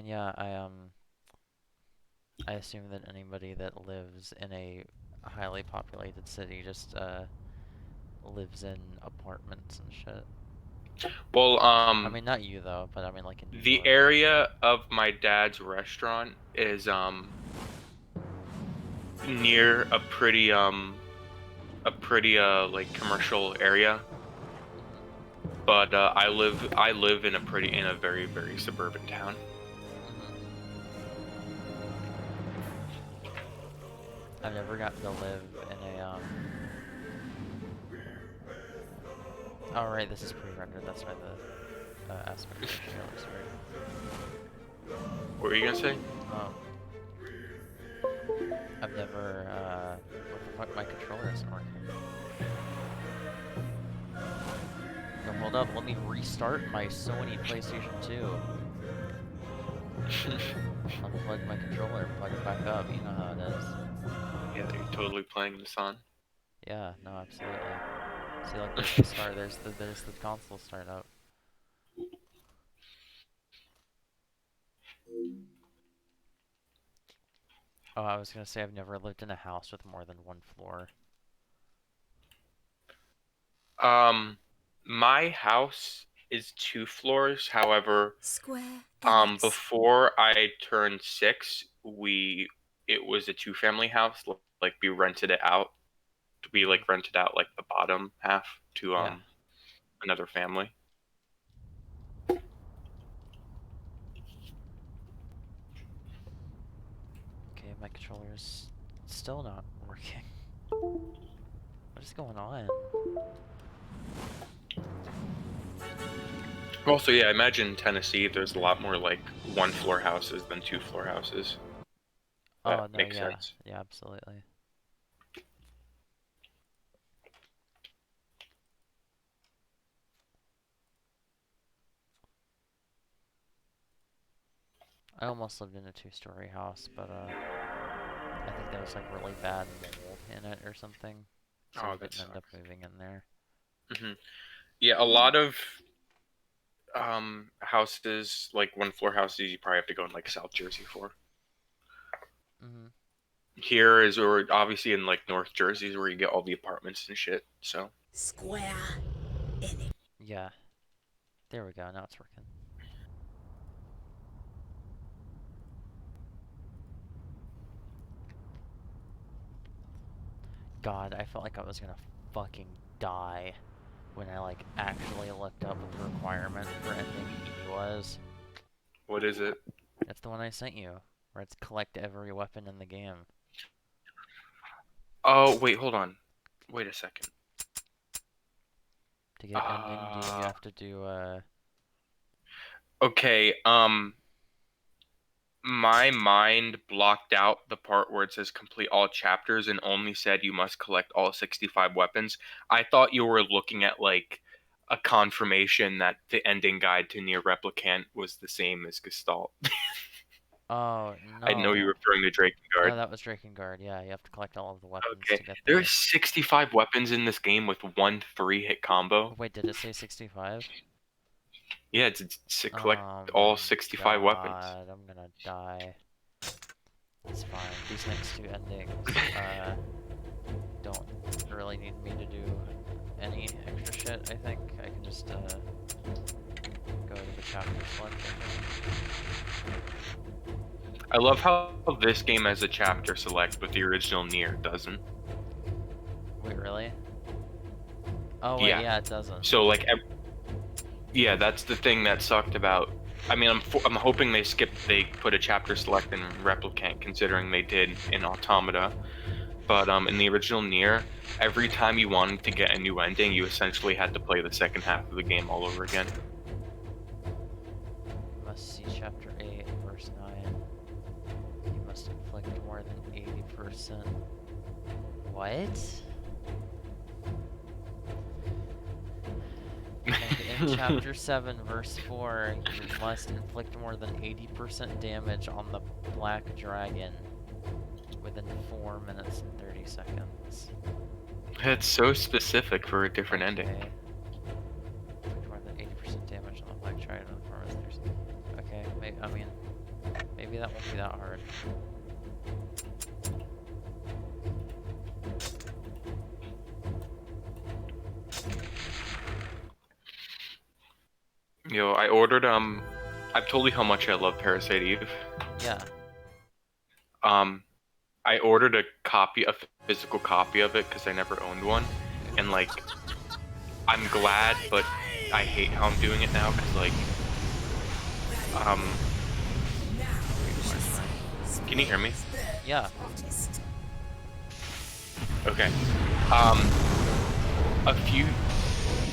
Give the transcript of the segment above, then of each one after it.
yeah, I assume that anybody that lives in a highly populated city just lives in apartments and shit. Well, I mean, not you though, but I mean like in New the York. area of my dad's restaurant is near a pretty like commercial area, Hmm. but I live in a very suburban town. Hmm. I've never gotten to live in a. Oh right, this is pre-rendered. That's why the aspect ratio looks weird. What were you gonna say? Um, I've never. What the fuck? My controller isn't working. Yo, hold up. Let me restart my Sony PlayStation 2. Unplug my controller and plug it back up. You know how it is. Yeah, you're totally playing this on. Yeah, no, absolutely. See, like, there's the start. There's the console start up. Oh, I was gonna say I've never lived in a house with more than one floor. Um, my house is 2 floors. However, Square Alex. before I turned 6, it was a two-family house. Like we rented it out. We Hmm. like rented out like the bottom half to Yeah. another family. Okay, my controller is still not working. What is going on? Also, yeah, I imagine in Tennessee there's a lot more like one-floor houses than two-floor houses. That Oh, no, makes yeah. sense. Yeah, absolutely. I almost lived in a two-story house, but, I think there was, like, really bad mold in it or something. So we Oh, that didn't end up sucks. moving in there. Yeah, a lot of houses like one-floor houses you probably have to go in like South Jersey for. Hmm. Here is or obviously in like North Jersey is where you get all the apartments and shit. So Square Enix. Yeah. There we go. Now it's working. God, I felt like I was gonna fucking die when I, like, actually looked up what the requirement for ending E was. what is it? It's the one I sent you, where it's collect every weapon in the game. Oh wait, hold on. Wait a second. To get ending D, you Uh, have to do, okay. My mind blocked out the part where it says complete all chapters and only said you must collect all 65 weapons. I thought you were looking at like a confirmation that the ending guide to Near Replicant was the same as Gestalt. Oh, I know you were no. referring to No, Drakengard. that was Drakengard. Yeah, you have to collect all of the weapons Okay, to get there's the... 65 weapons in this game with one three-hit combo. Wait, did it say 65? Yeah, it's to collect Oh all my 65 weapons. god, I'm gonna die. It's fine. These next two endings, don't really need me to do any extra shit, I think. I can just, go to the chapter select, I think. I love how this game has a chapter select, but the original Nier doesn't. Wait, really? Oh, wait, Yeah, yeah, it doesn't. so like yeah, that's the thing that sucked about. I mean, I'm hoping they put a chapter select in Replicant, considering they did in Automata. But in the original Nier, every time you wanted to get a new ending, you essentially had to play the second half of the game all over again. You must see chapter 8, verse 9. You must inflict more than 80%. What? And in chapter 7, verse 4, you must inflict more than 80% damage on the black dragon within 4 minutes and 30 seconds. It's so specific for a different ending. Okay. Inflict more than 80% damage on the black dragon within 4 minutes and 30 seconds. Okay, I mean, maybe that won't be that hard. Yo, I ordered I've told you how much I love Parasite Eve. Yeah. I ordered a physical copy of it because I never owned one, and like, I'm glad, but I hate how I'm doing it now because like, can you hear me? Yeah. Okay. A few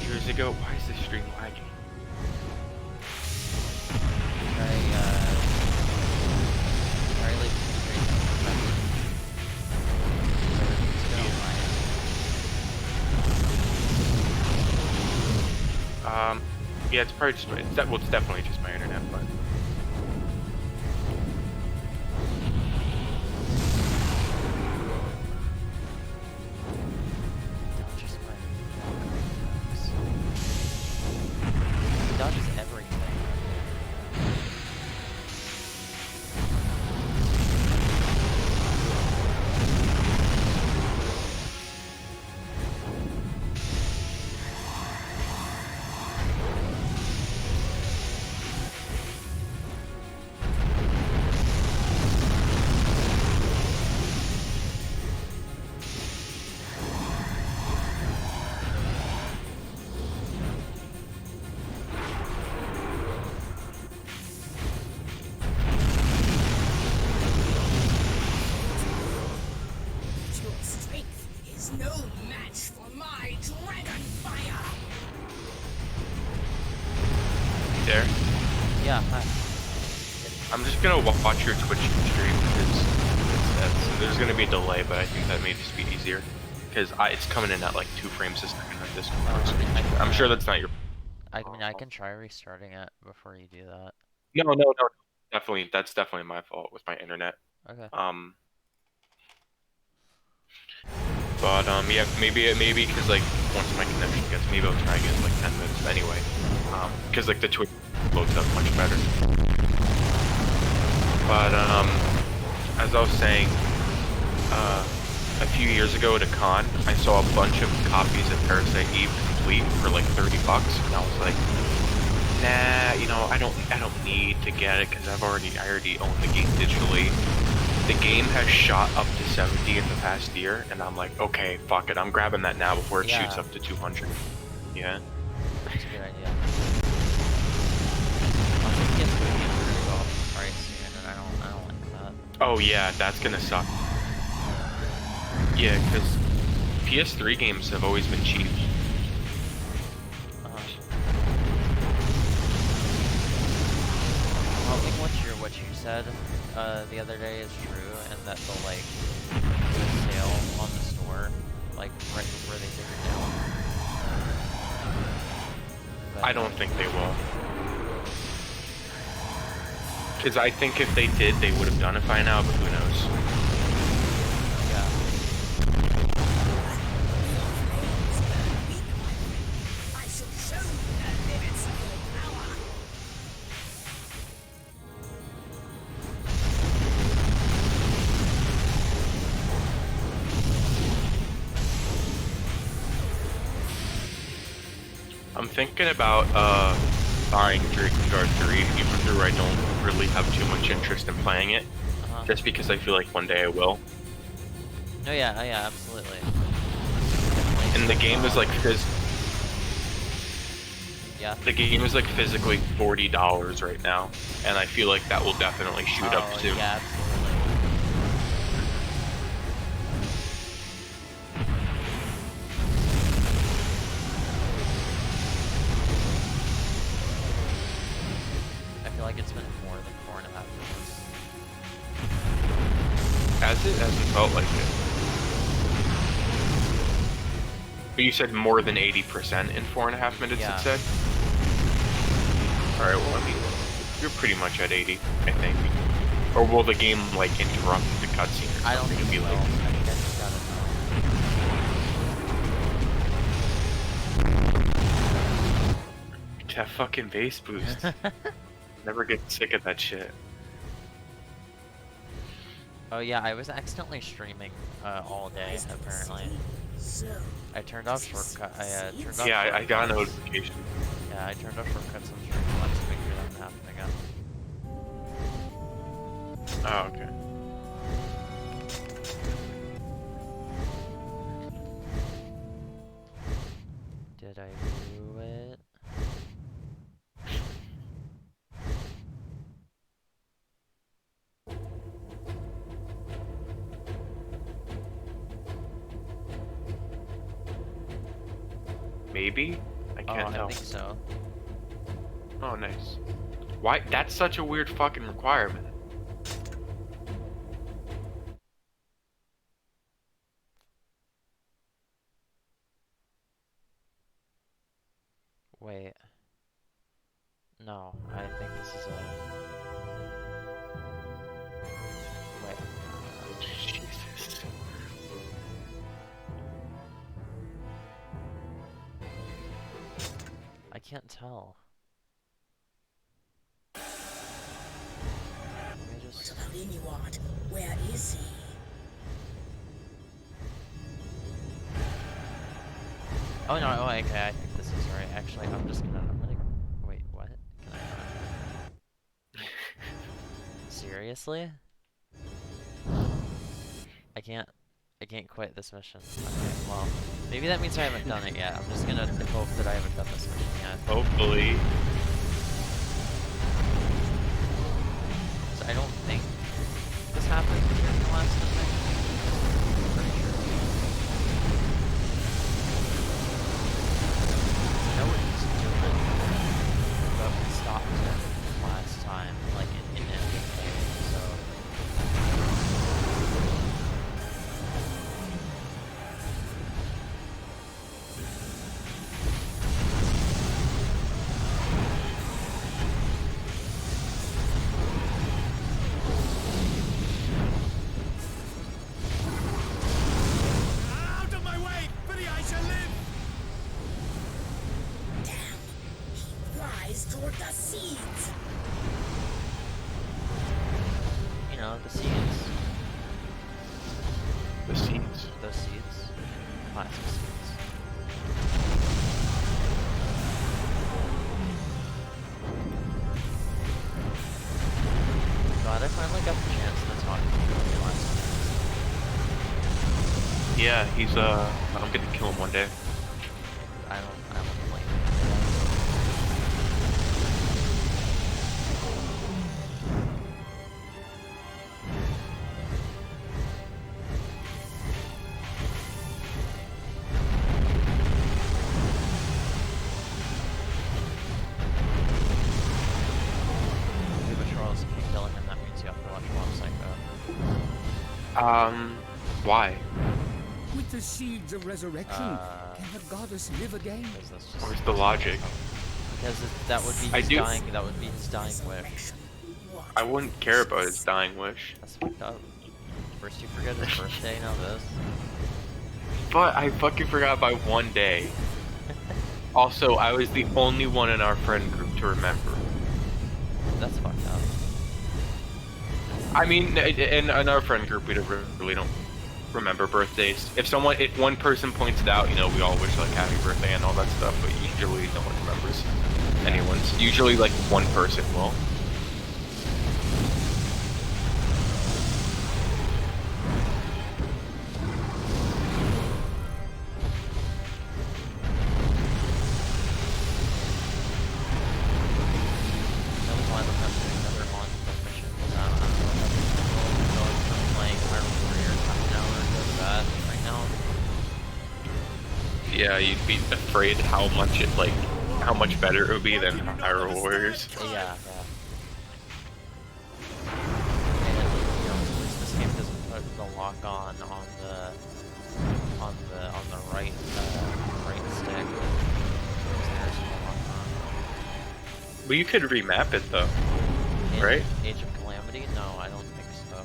years ago, why is this stream lagging? Try leaving the stream. Yeah, it's probably just well, it's definitely just my internet, but. He dodges everything. Your strength is no match for my dragon fire. There. Yeah, hi. I'm just gonna watch your Twitch stream because there's gonna be a delay, but I think that may just be easier because it's coming in at like 2 frames a second at this point. I'm sure that's not your. I mean, I can try restarting it before you do that. No. Definitely, that's definitely my fault with my internet. Okay. But yeah, maybe because like once my connection gets, maybe I'll try again in like 10 minutes anyway. Because like the Twitch loads up much better. But as I was saying, a few years ago at a con, I saw a bunch of copies of Parasite Eve complete for like $30, and I was like, nah, you know, I don't need to get it because I already own the game digitally. The game has shot up to 70 in the past year, and I'm like, okay, fuck it, I'm grabbing that now before it shoots up to 200. Yeah. That's a good idea. I think it's gonna get rid off the price soon, and I don't like that. Oh yeah, that's gonna suck. Yeah, because PS3 games have always been cheap. I think what you said the other day is true, and that the sale on the store, like right before they take it down. I don't think they will. Because I think if they did, they would have done it by now, but who knows? Yeah. I shall show you the limits of your power. I'm thinking about buying DRAKENGARD 3, even though I don't really have too much interest in playing it, just because I feel like one day I will. No, yeah, absolutely. And the game is like Yeah. the game is like physically $40 right now, and I feel like that will definitely shoot up soon. Yeah, absolutely. I feel like it's been more than 4.5 minutes. Hasn't felt like it. But you said more than 80% in 4.5 minutes, Yeah. it said? Alright, well, I mean, you're pretty much at 80, I think. Or will the game, like, interrupt the cutscene or something? I don't think and be it will. like, I think I just gotta that fucking bass boost. know. Never get sick of that shit. Oh yeah, I was accidentally streaming all day apparently. So, I turned off shortcut. I turned off Yeah, I got a shortcuts. notification. Yeah, I turned off shortcuts on Streamlabs to make sure that wouldn't happen again. Oh, okay. Did I do it? Maybe? I can't I tell. think so. Oh, nice. Why? That's such a weird fucking requirement. Wait. No, I think this is a... Wait. Jesus. I can't tell. Let me what just... about Inuart? Where is he? Oh no, oh okay, I think this is right. Actually, I'm gonna... Wait, what? Can I not? Seriously? I can't quit this mission. Okay, well, maybe that means I haven't done it yet. I'm just gonna hope that I haven't done this mission yet. Hopefully. So I don't think this happened during the last mission. I'm pretty sure. I know what he's doing, but we stopped him last time, like in ending phase, so... Out of my way! Pretty I shall live! Damn! He flies toward the seeds! You know, the seeds. The scenes. Those seeds. Plastic seeds. Glad I finally got the chance to talk to you last time. Yeah, he's I'm gonna kill him one day. I don't blame you. But Charles, if you kill him, that means you have to watch Mob Psycho. Why? With the seeds of resurrection, can the goddess live again? Because that's just... Where's the logic? Because that would be I his do- dying. That would be his dying wish. I wouldn't care about his dying wish. That's fucked up. First you forget his birthday, now this. But I fucking forgot by one day. Also, I was the only one in our friend group to remember. That's fucked up. I mean, in our friend group, we really don't remember birthdays. If one person points it out, you know, we all wish like happy birthday and all that stuff, but usually no one remembers anyone's. Usually like one person will. That was why I'm not doing another on-foot mission. I'm going from playing Hyrule Warriors half an hour to that right now. Yeah, you'd be afraid how much better it would be than Hyrule Warriors. Yeah, yeah. And, you know, at least this game doesn't put the lock on the right right stick. There's no lock on. But you could remap it though, In right? Age of Calamity? No, I don't think so.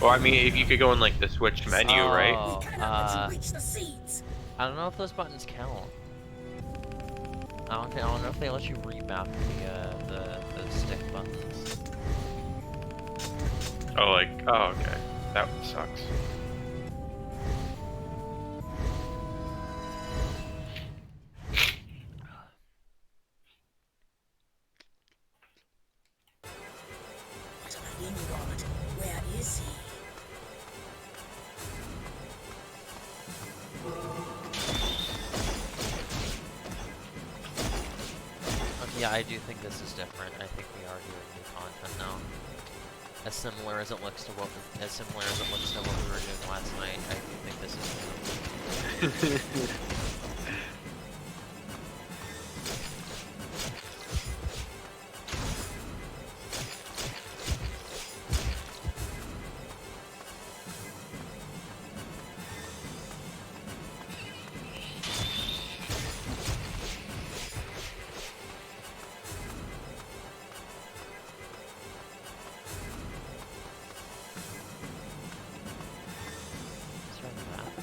Well, I mean, if you could go in like the Switch menu, right? Oh, We cannot let you reach the seeds! I don't know if those buttons count. I don't know if they let you remap the stick buttons. Oh, like, oh, okay. That sucks. What about Inward? Where is he? Yeah, I do think this is different. I think we are doing new content now. As similar as it looks to what we were doing last night, I do think this is new.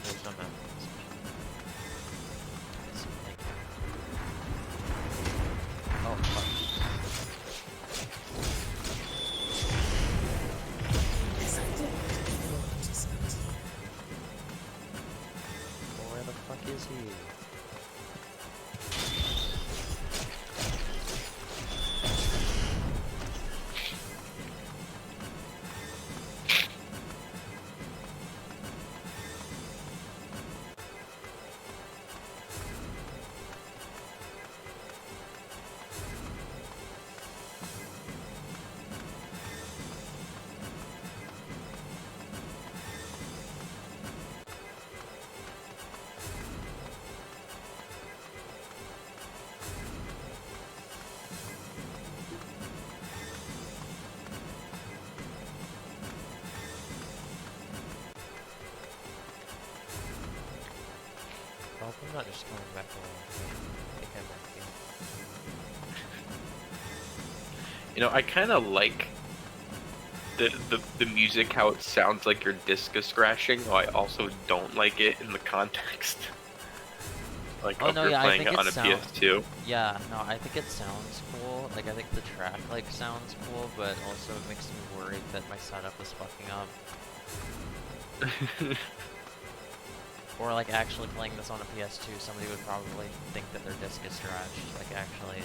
There's no map. Oh, fuck. As I thought, Inward is not here. Where the fuck is he? I hope I'm not just coming back around. I think I might be. You know, I kind of like the music, how it sounds like your disc is scratching. Though I also don't like it in the context. Like, Oh, if no, you're yeah, I playing think it on it a sound- PS2. Yeah, no, I think it sounds cool. Like, I think the track, like, sounds cool, but also it makes me worried that my setup is fucking up. Or, like, actually playing this on a PS2, somebody would probably think that their disc is scratched. Like, actually.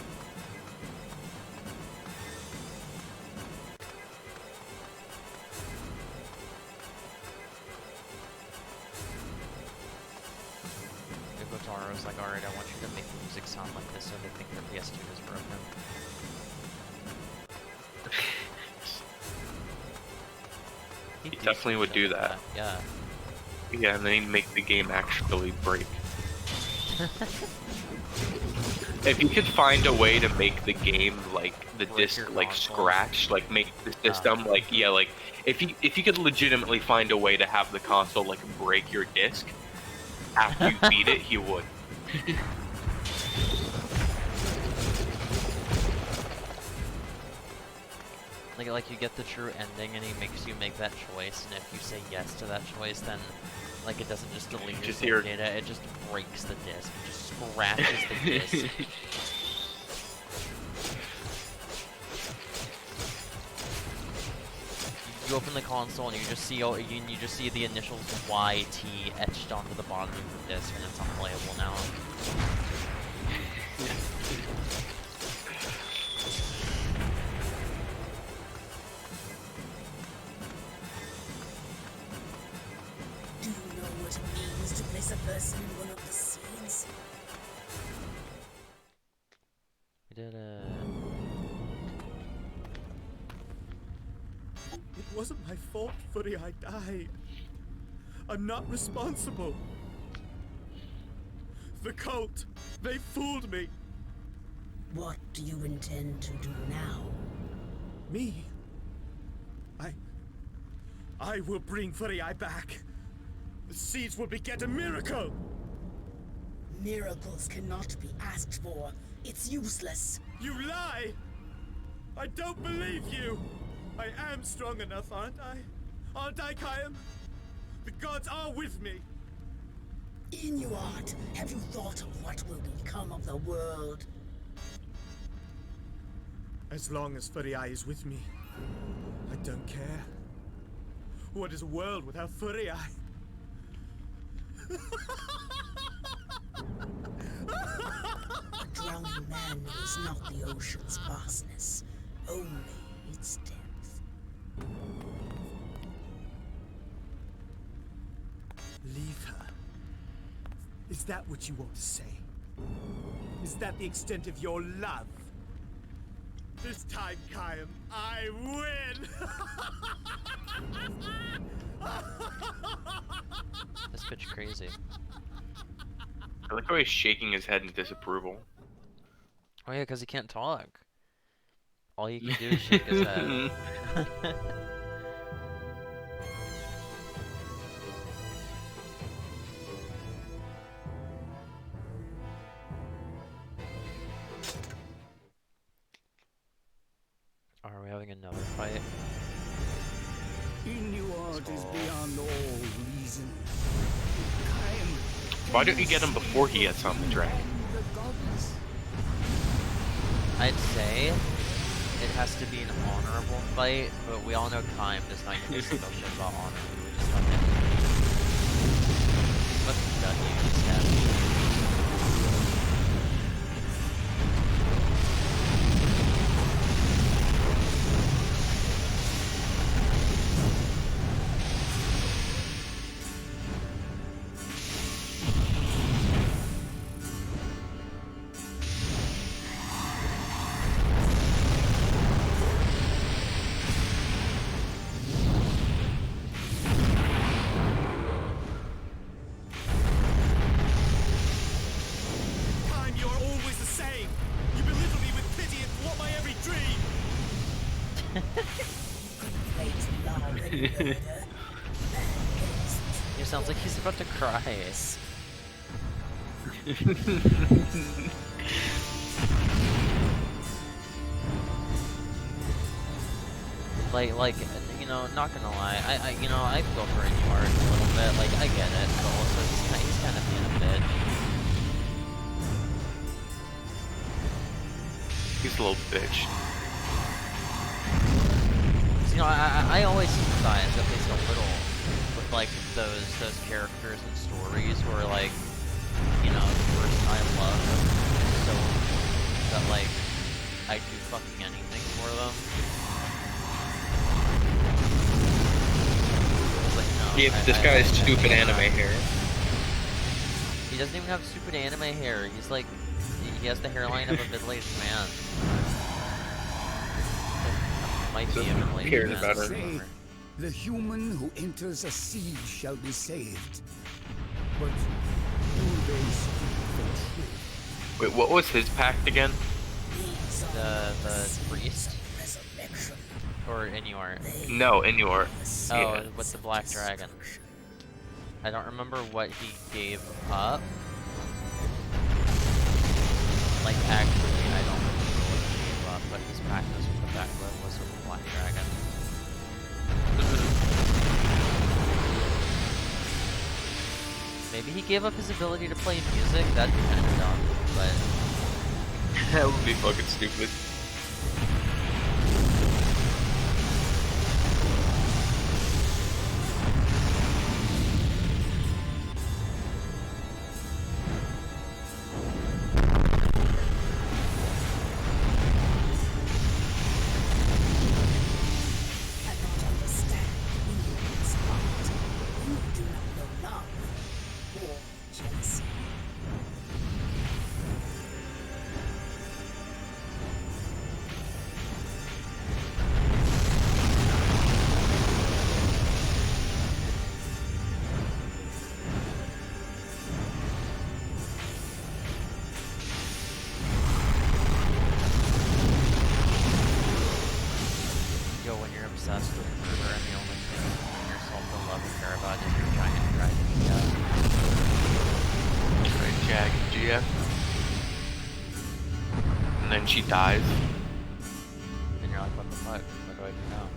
Yoko Taro's like, alright, I want you to make the music sound like this so they think their PS2 is broken. He definitely would do that. Yeah. Yeah, and then he'd make the game actually break. If you could find a way to make the game, like, the Break disc, your like, console. scratch, like, make the system, like, yeah, like, if you could legitimately find a way to have the console, like, break your disc, after you beat it, he would. Like you get the true ending and he makes you make that choice, and if you say yes to that choice, then like it doesn't just delete your Just save hear- data, it just breaks the disc. It just scratches the disc. You open the console and you just see the initials YT etched onto the bottom of your disc, and it's unplayable now. Do you know what it means to place a person in one of the scenes? We did It wasn't my fault, Footy. I died. I'm not responsible. The cult, they fooled me. What do you intend to do now? Me? I will bring Footy back. The seeds will beget a miracle. Miracles cannot be asked for. It's useless. You lie! I don't believe you! I am strong enough, aren't I? Aren't I, Kayam? The gods are with me! Inuart, have you thought of what will become of the world? As long as Furiai is with me, I don't care. What is a world without Furia? A drowning man knows not the ocean's vastness, only its depth. Leave her. Is that what you want to say? Is that the extent of your love? This time, Kayam, I win! This bitch crazy. I like how he's shaking his head in disapproval. Oh yeah, because he can't talk. All he can do is shake his head. Are we having another fight? Inuart is So- beyond all reason. Kayam Why don't you get him before he gets on the dragon? the goddess. I'd say it has to be an honorable fight, but we all know Kaim does not give a single shit about honor. He would just fucking gun you instead. Kayam, you're always the same! You belittle me with pity and thwart my every dream! Great love and murder. He sounds like he's about to cry. Like, you know, not gonna lie, I feel for Inuart a little bit. Like, I get it, but also he's kind of being a bitch. He's a little bitch. 'Cause, you know, I always sympathize at least a little with like those characters and stories where like, you know, the person I love so that like I do fucking anything for them. It's like, no, Yeah, this I guy's stupid cannot. anime hair. He doesn't even have stupid anime hair. He's like, he has the hairline of a middle-aged man. Might be a Doesn't middle-aged care man. about I her. don't remember. The human who enters a siege shall be saved. But do they speak the truth? Wait, what was his pact again? The priest Resurrection. or Inuart? No, Inuart. Oh, Yeah. with the black dragon. I don't remember what he gave up. Like actually, I don't remember what he gave up, but his pact was with the black dragon. Maybe he gave up his ability to play music. That'd be kind of dumb, but That would be fucking stupid. Cannot understand Inuart's heart. You do not know love or jealousy. yo, when you're obsessed with murder and the only thing in yourself to love and care about is your giant dragon, yeah. Right, Jag and GF. And then she dies. And you're like, what the fuck? What do I do now?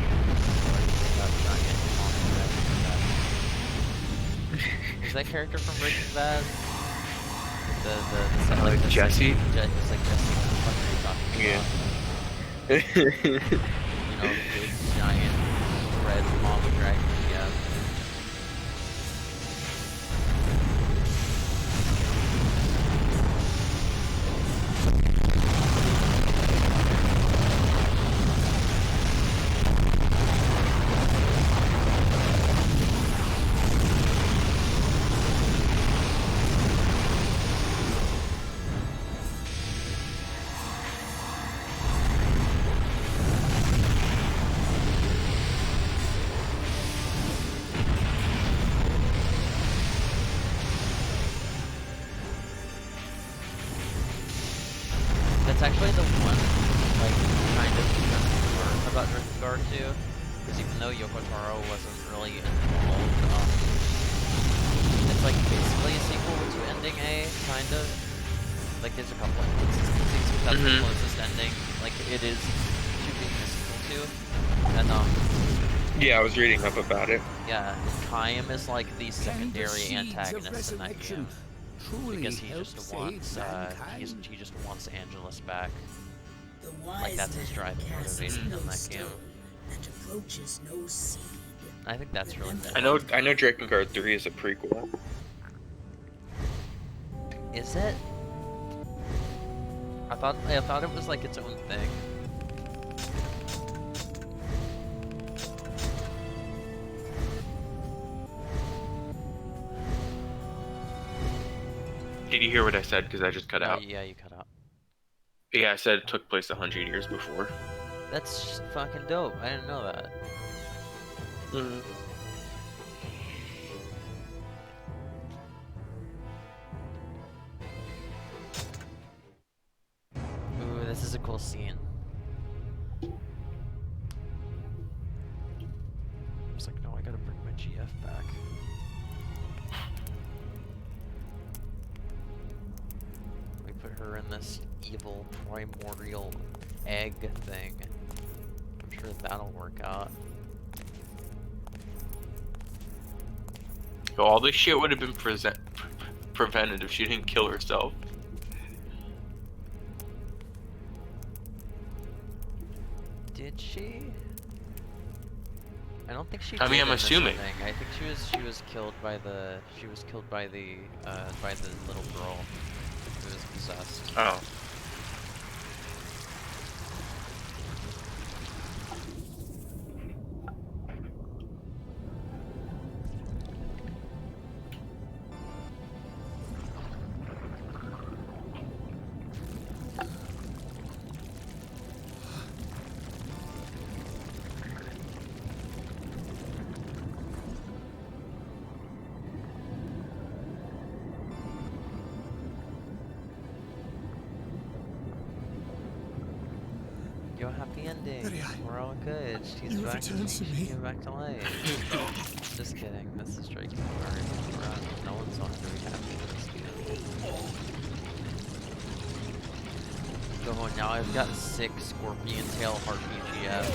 That giant monster dragon. Is that character from Breaking Bad? The Jesse? It's like Jesse. What the fuck are you talking Yeah. about? You know, big, giant, red mama dragon, yeah. That's actually the one, like, kind of part about DRAKENGARD too, because even though Yoko Taro wasn't really involved, it's like basically a sequel to Ending A, kind of. Like, there's a couple inconsistencies, but that's the closest ending, like, it is to being a sequel to. And, Yeah, I was reading up about it. yeah, Kaim is like the Can the secondary seeds of antagonist in that resurrection game. truly Because he help just save wants, mankind? he just wants Angelus back. The Like, wise that's his man driving casts motivation no in that stone game. and approaches no seed. I think that's really cool. I know DRAKENGARD 3 is a prequel. Is it? I thought it was like its own thing. Did you hear what I said? Because I just cut out. Yeah, you cut out. Yeah, I said it took place 100 years before. That's just fucking dope. I didn't know that. Ooh, this is a cool scene. I was like, no, I gotta bring my GF back. We put her in this evil primordial egg thing. I'm sure that'll work out. So all this shit would have been prevented if she didn't kill herself. Did she? I don't think she. I mean, did I'm in this assuming. thing. I think she was killed by the by the little girl who was possessed. Oh. Yo, happy ending. Lydia, We're all good. She's you back. returned to me. She came back to life. Just kidding. This is DRAKENGARD. No one's on to be happy with this game. Oh, now I've got 6 Scorpion Tail RPGF.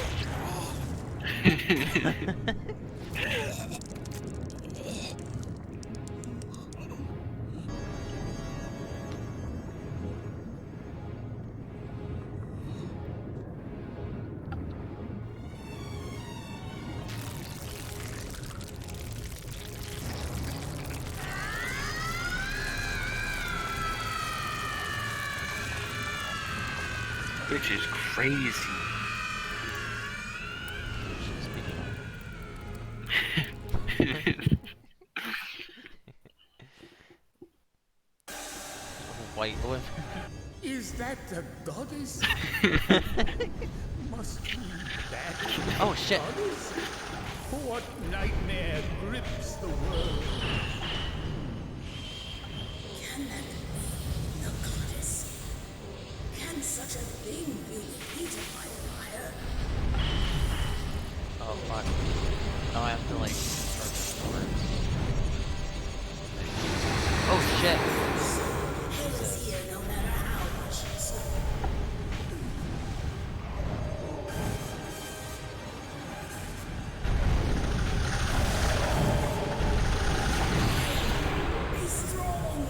Which is crazy. White woman. Is that the goddess? Must we back Oh shit. goddess? What nightmare grips the world? Can that be the goddess? Can such a thing be defeated by fire? Oh fuck. Now I have to like start the storms. Oh shit. Hell is here no matter how much you seek. Be strong.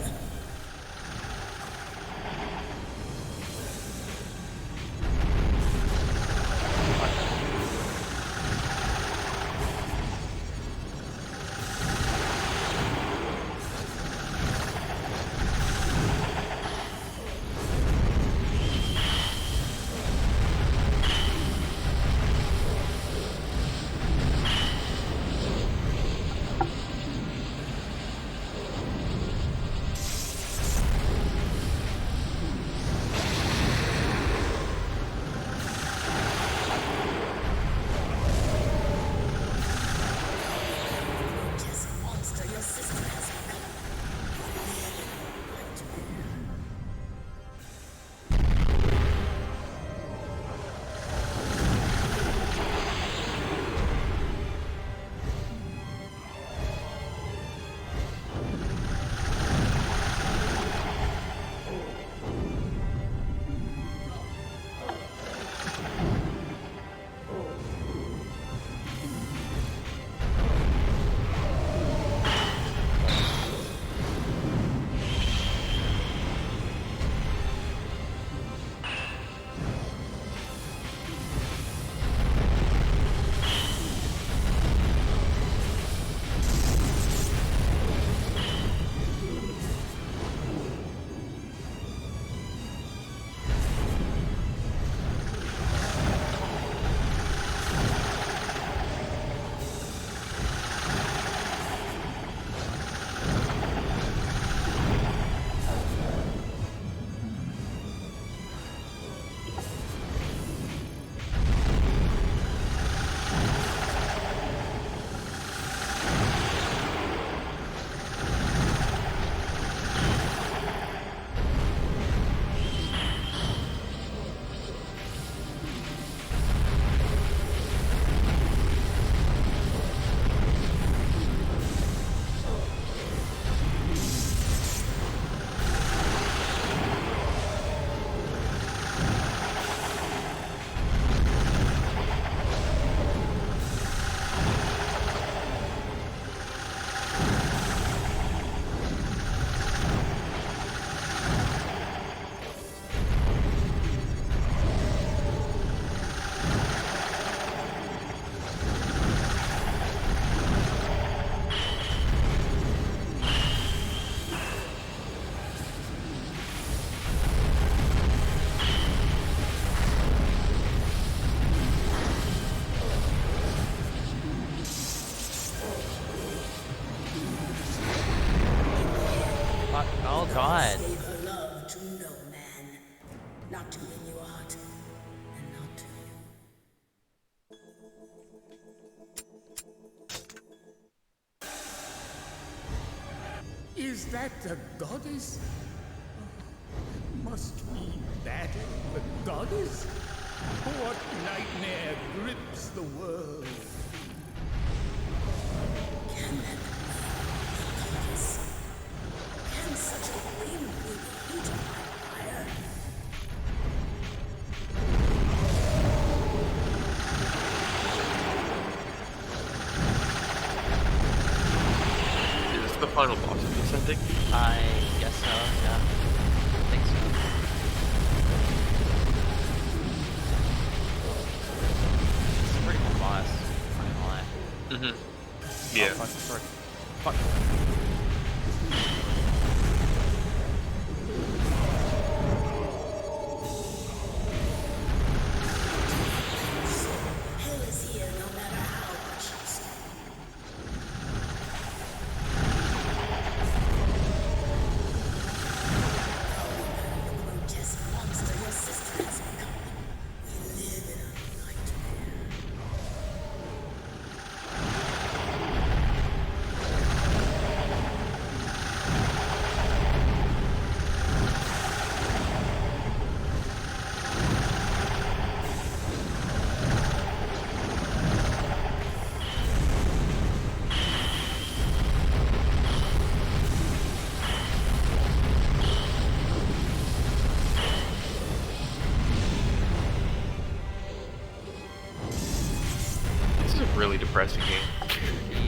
that a goddess? Must we battle the goddess? What nightmare grips the world? Can that be the goddess? Can such a thing be the heat of my fire? Is this the final boss of this ending? I guess so, yeah. I think so. It's a pretty cool boss, I'm not gonna lie. Mm-hmm. Yeah. Oh, fuck, sword. Fuck. Hell is here no matter how much you say. The grotesque monster your sister has become. We live in a nightmare. This is a really depressing game.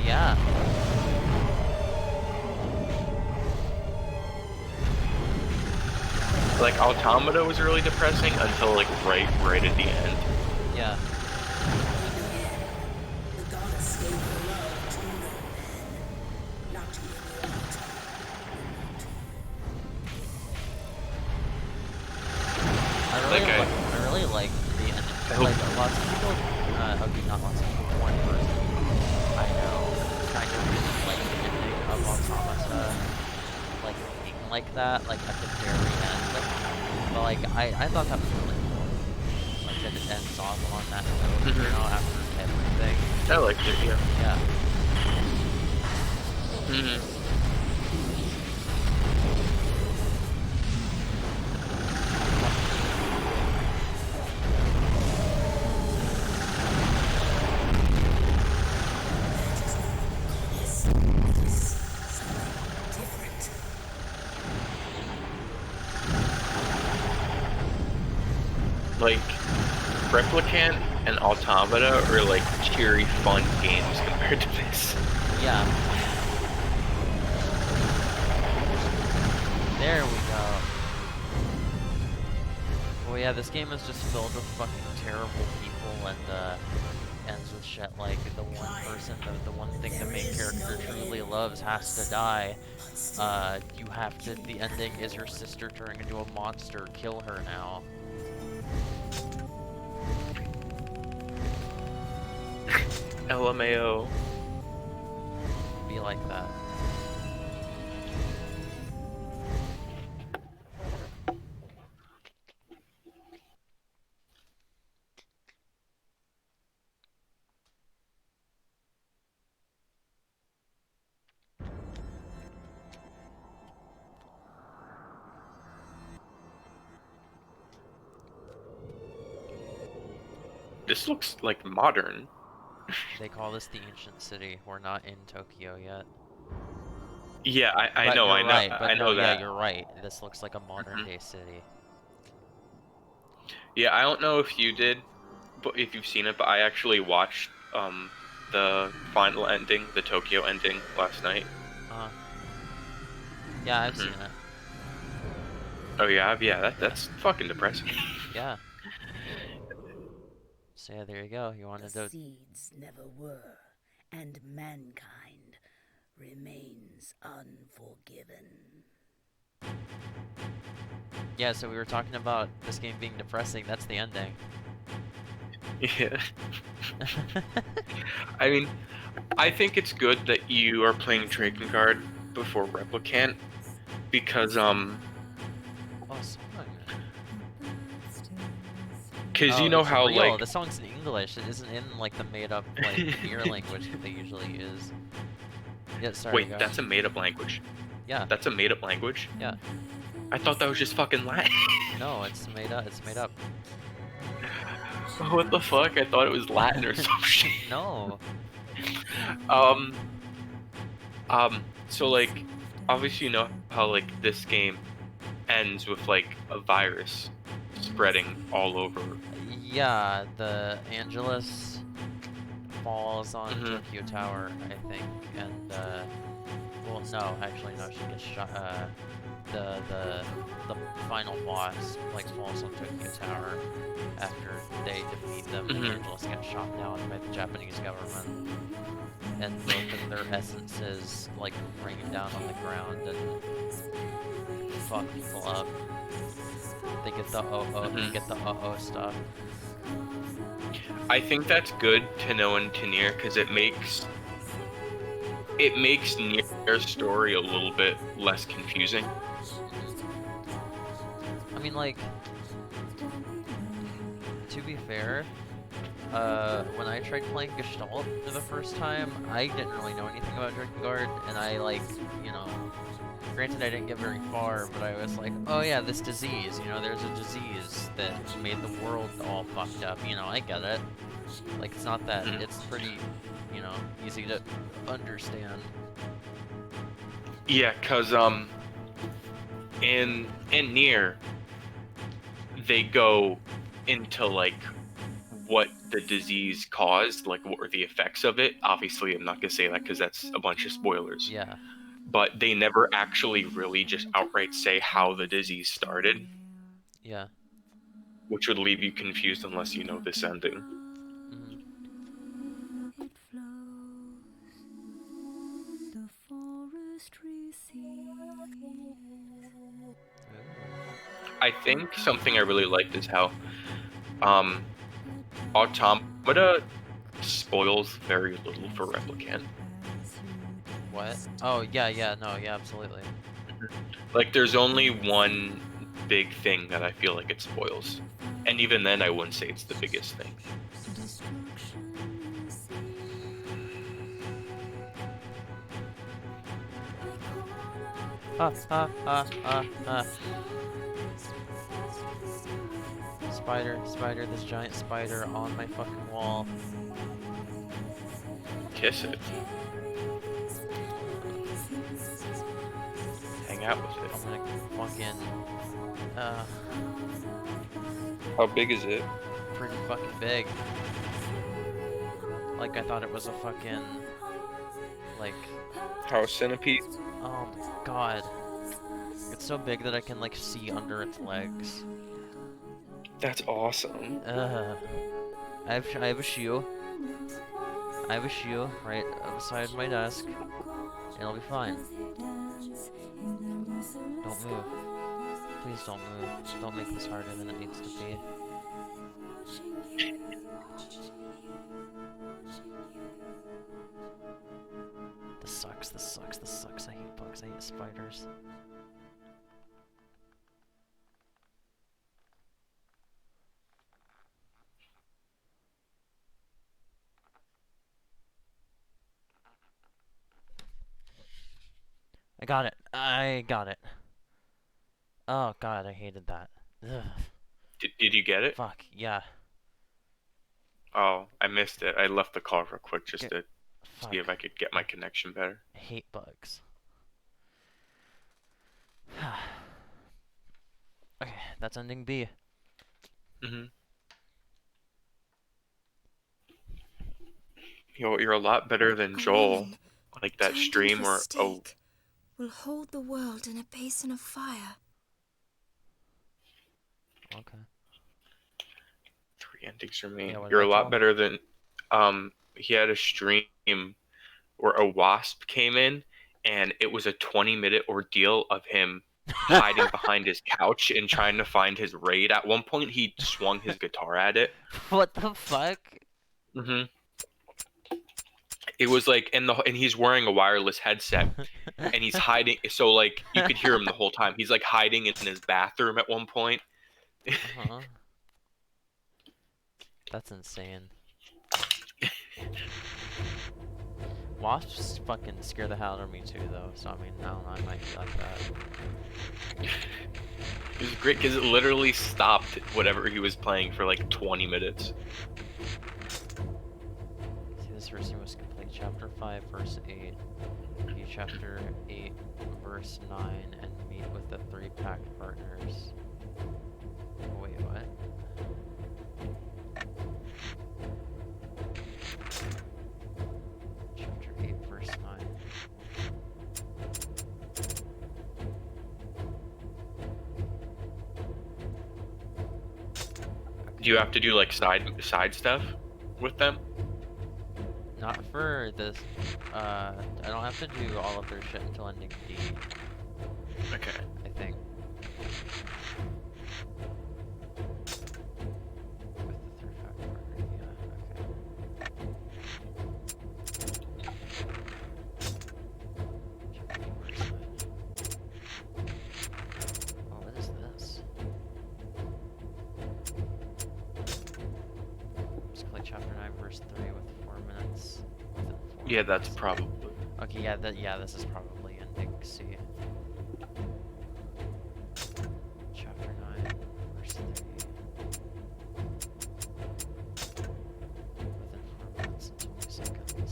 Yeah. Like Automata was really depressing until like right at the end. Yeah. The goddess gave her love to no man, not to any mortal. I really like the ending. Like lots of people, okay, not lots of people, one person I know kind of didn't like the ending of Automata, like being like that, like at the very end. But like I thought that was really cool. Like that it ends off on that note, you know, after everything. I liked it, yeah. Yeah. Mm-hmm. Goddess, it is something different. Like Replicant and Automata are like cheery, fun games compared to this. Yeah. There we go. Well, yeah, this game is just filled with fucking terrible people and ends with shit like the one person, the one thing the main character truly loves has to die. You have to, the ending is your sister turning into a monster, kill her now. LMAO. Be like that. This looks like modern. They call this the ancient city. We're not in Tokyo yet. Yeah, I But know, you're I know, right, but I know no, that. yeah, you're right. This looks like a modern day city. Yeah, I don't know if you did, but if you've seen it, but I actually watched the final ending, the Tokyo ending last night. Yeah, I've seen it. Oh yeah, that's fucking depressing. Yeah. So yeah, there you go. You wanted The to... seeds never were, and mankind remains unforgiven. Yeah, so we were talking about this game being depressing. That's the ending. Yeah. I mean, I think it's good that you are playing Drakengard before Replicant, because Oh, song. because Oh, you know it's how real. like The song's in English. It isn't in like the made-up like beer language that they usually use. Yeah, sorry. wait, go that's a ahead. made-up language. Yeah. That's a made-up language? Yeah. I thought that was just fucking Latin. No, it's made up. It's made up. What the fuck? I thought it was Latin or some shit. No. So like, obviously you know how like this game ends with like a virus spreading all over. Yeah, the Angelus falls on Mhm. Tokyo Tower, I think, and well, no, actually, no, she gets shot. The final boss like falls on Tokyo Tower after they defeat them. Mhm. Angelus gets shot down by the Japanese government, and both of their essences like rain down on the ground and fuck people up. They get the Mhm. get the stuff. I think that's good to know in Nier because it makes Nier's story a little bit less confusing. I mean, like, to be fair, when I tried playing Gestalt for the first time, I didn't really know anything about DRAKENGARD, and I, like, you know, granted I didn't get very far, but I was like, oh yeah, this disease, you know, there's a disease that made the world all fucked up, you know, I get it. Like, it's not that, Mhm. it's pretty, you know, easy to understand. Yeah, cause in Nier, they go into like what the disease caused, like what were the effects of it. Obviously, I'm not gonna say that because that's a bunch of spoilers. Yeah. But they never actually really just outright say how the disease started, Yeah. which would leave you confused unless you know this ending. Mhm. It flows, the forest receives. I think something I really liked is how Automata spoils very little for Replicant. What? Oh, yeah, no, yeah, absolutely. Like, there's only one big thing that I feel like it spoils. And even then, I wouldn't say it's the biggest thing. Spider, this giant spider on my fucking wall. Kiss it. Hang out with it. I'm gonna fucking, How big is it? pretty fucking big. Like, I thought it was a fucking, like, How a centipede? oh my god. It's so big that I can, like, see under its legs. That's awesome. I have a shoe. I have a shoe right beside my desk. It'll be fine. Don't move. Please don't move. Don't make this harder than it needs to be. This sucks, this sucks, this sucks. I hate bugs, I hate spiders. I got it. I got it. Oh god, I hated that. Ugh. Did you get it? Fuck, yeah. Oh, I missed it. I left the call real quick just to Fuck. see if I could get my connection better. I hate bugs. Okay, that's ending B. Mm-hmm. You're a lot better than A Joel. woman Like that turned stream into a where stake will hold the world in a basin of fire. Okay. 3 endings for me. Yeah, what You're a about lot Joel? better than he had a stream where a wasp came in and it was a 20-minute ordeal of him hiding behind his couch and trying to find his raid. At one point he swung his guitar at it. What the fuck? Mm-hmm. It was like, and he's wearing a wireless headset, and he's hiding. So like, you could hear him the whole time. He's like hiding in his bathroom at one point. Uh-huh. That's insane. Wasps fucking scare the hell out of me too, though. So I mean, I don't know, I might be like that. It was great because it literally stopped whatever he was playing for like 20 minutes. See, this verse you must complete chapter 5, verse 8, view chapter 8, verse 9, and meet with the 3 pact partners. Wait, what? Chapter 8, verse 9. Do you have to do like side stuff with them? Not for this. I don't have to do all of their shit until ending D, Okay. I think. With the 3 pact partners, yeah, okay. Chapter 8, verse 9. Oh, what is this? Just play chapter 9, verse 3 with 4 minutes. Within 4 Yeah, that's minutes. probably. Okay, yeah, this is probably ending C. Chapter 9, verse 3. Within 4 minutes and 20 seconds.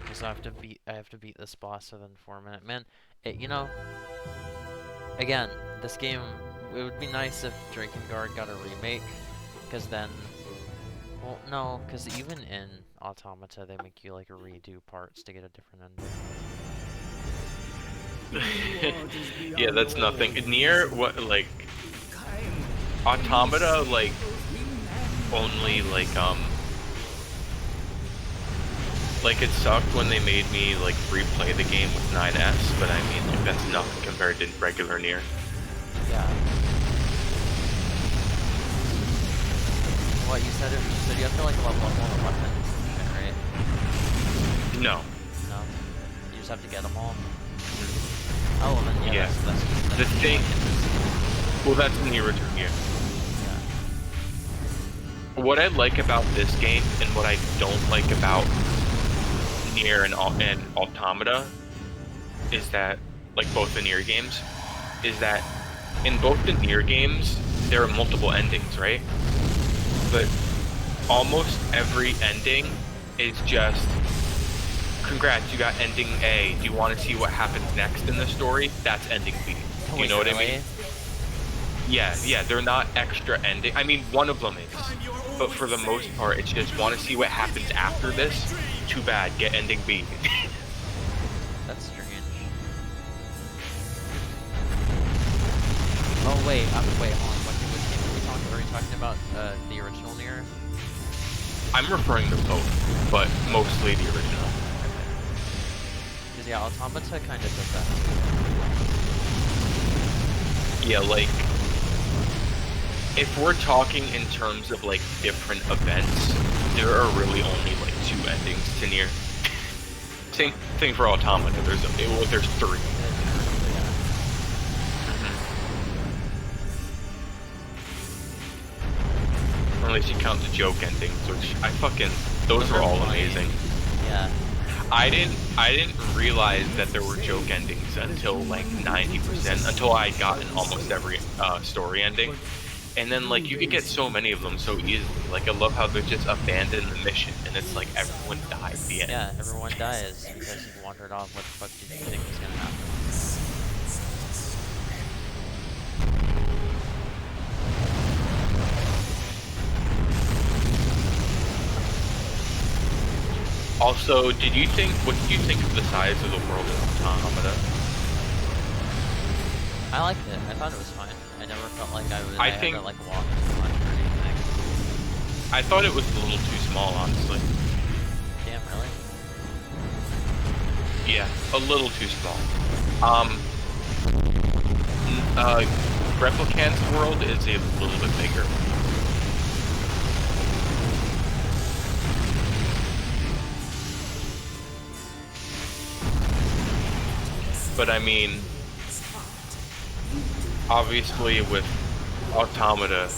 Because I have to beat this boss within 4 minutes. Man, you know, again, this game, it would be nice if Drakengard got a remake, because then, well, no, because even in Automata, they make you, like, redo parts to get a different ending. Yeah, that's nothing. Near what, like, Automata, like, only, like, it sucked when they made me, like, replay the game with 9S, but I mean, like, that's nothing compared to regular Nier. Yeah. What, you said you have to, like, level up all the weapons and shit, right? No. No? You just have to get them all? Oh, well then, yeah, Yeah. that's The thing... Well, that's in the original Nier. Yeah. What I like about this game, and what I don't like about Nier and Automata, is that, like both the Nier games, is that in both the Nier games, there are multiple endings, right? But almost every ending is just, congrats, you got ending A. Do you want to see what happens next in the story? That's ending B. You know what I mean? Yeah, they're not extra ending. I mean, one of them is. But for the most part, it's just want to see what happens after this. Too bad, get ending B. That's strange. Oh wait, wait, hold on. What game are we talking? Are we talking about the original Nier? I'm referring to both, but mostly the original. Because yeah, Automata kind of does that. Yeah, like, if we're talking in terms of like different events, there are really only like 2 endings to Nier. Same thing for Automata. There's 3. Unless you count the joke endings, which those were all amazing. Yeah. I didn't realize that there were joke endings until like 90%, until I had gotten almost every story ending. And then like you could get so many of them so easily. Like I love how they just abandon the mission and it's like everyone died at the end. Yeah, everyone dies because you wandered off. What the fuck did you think was gonna happen? Also, what did you think of the size of the world in Automata? I liked it. I thought it was fine. I never felt like I had think- to like walk too much or anything. I thought it was a little too small, honestly. Damn, really? Yeah, a little too small. Replicant's world is a little bit bigger. But I mean, obviously with Automata,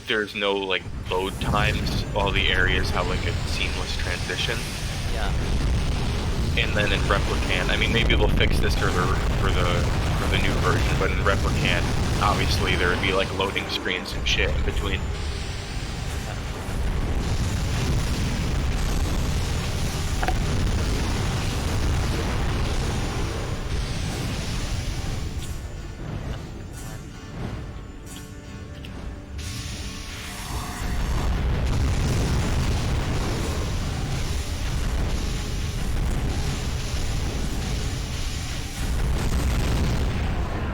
there's no like load times. All the areas have like a seamless transition. Yeah. And then in Replicant, I mean, maybe they'll fix this for the new version, but in Replicant, obviously there would be like loading screens and shit in between.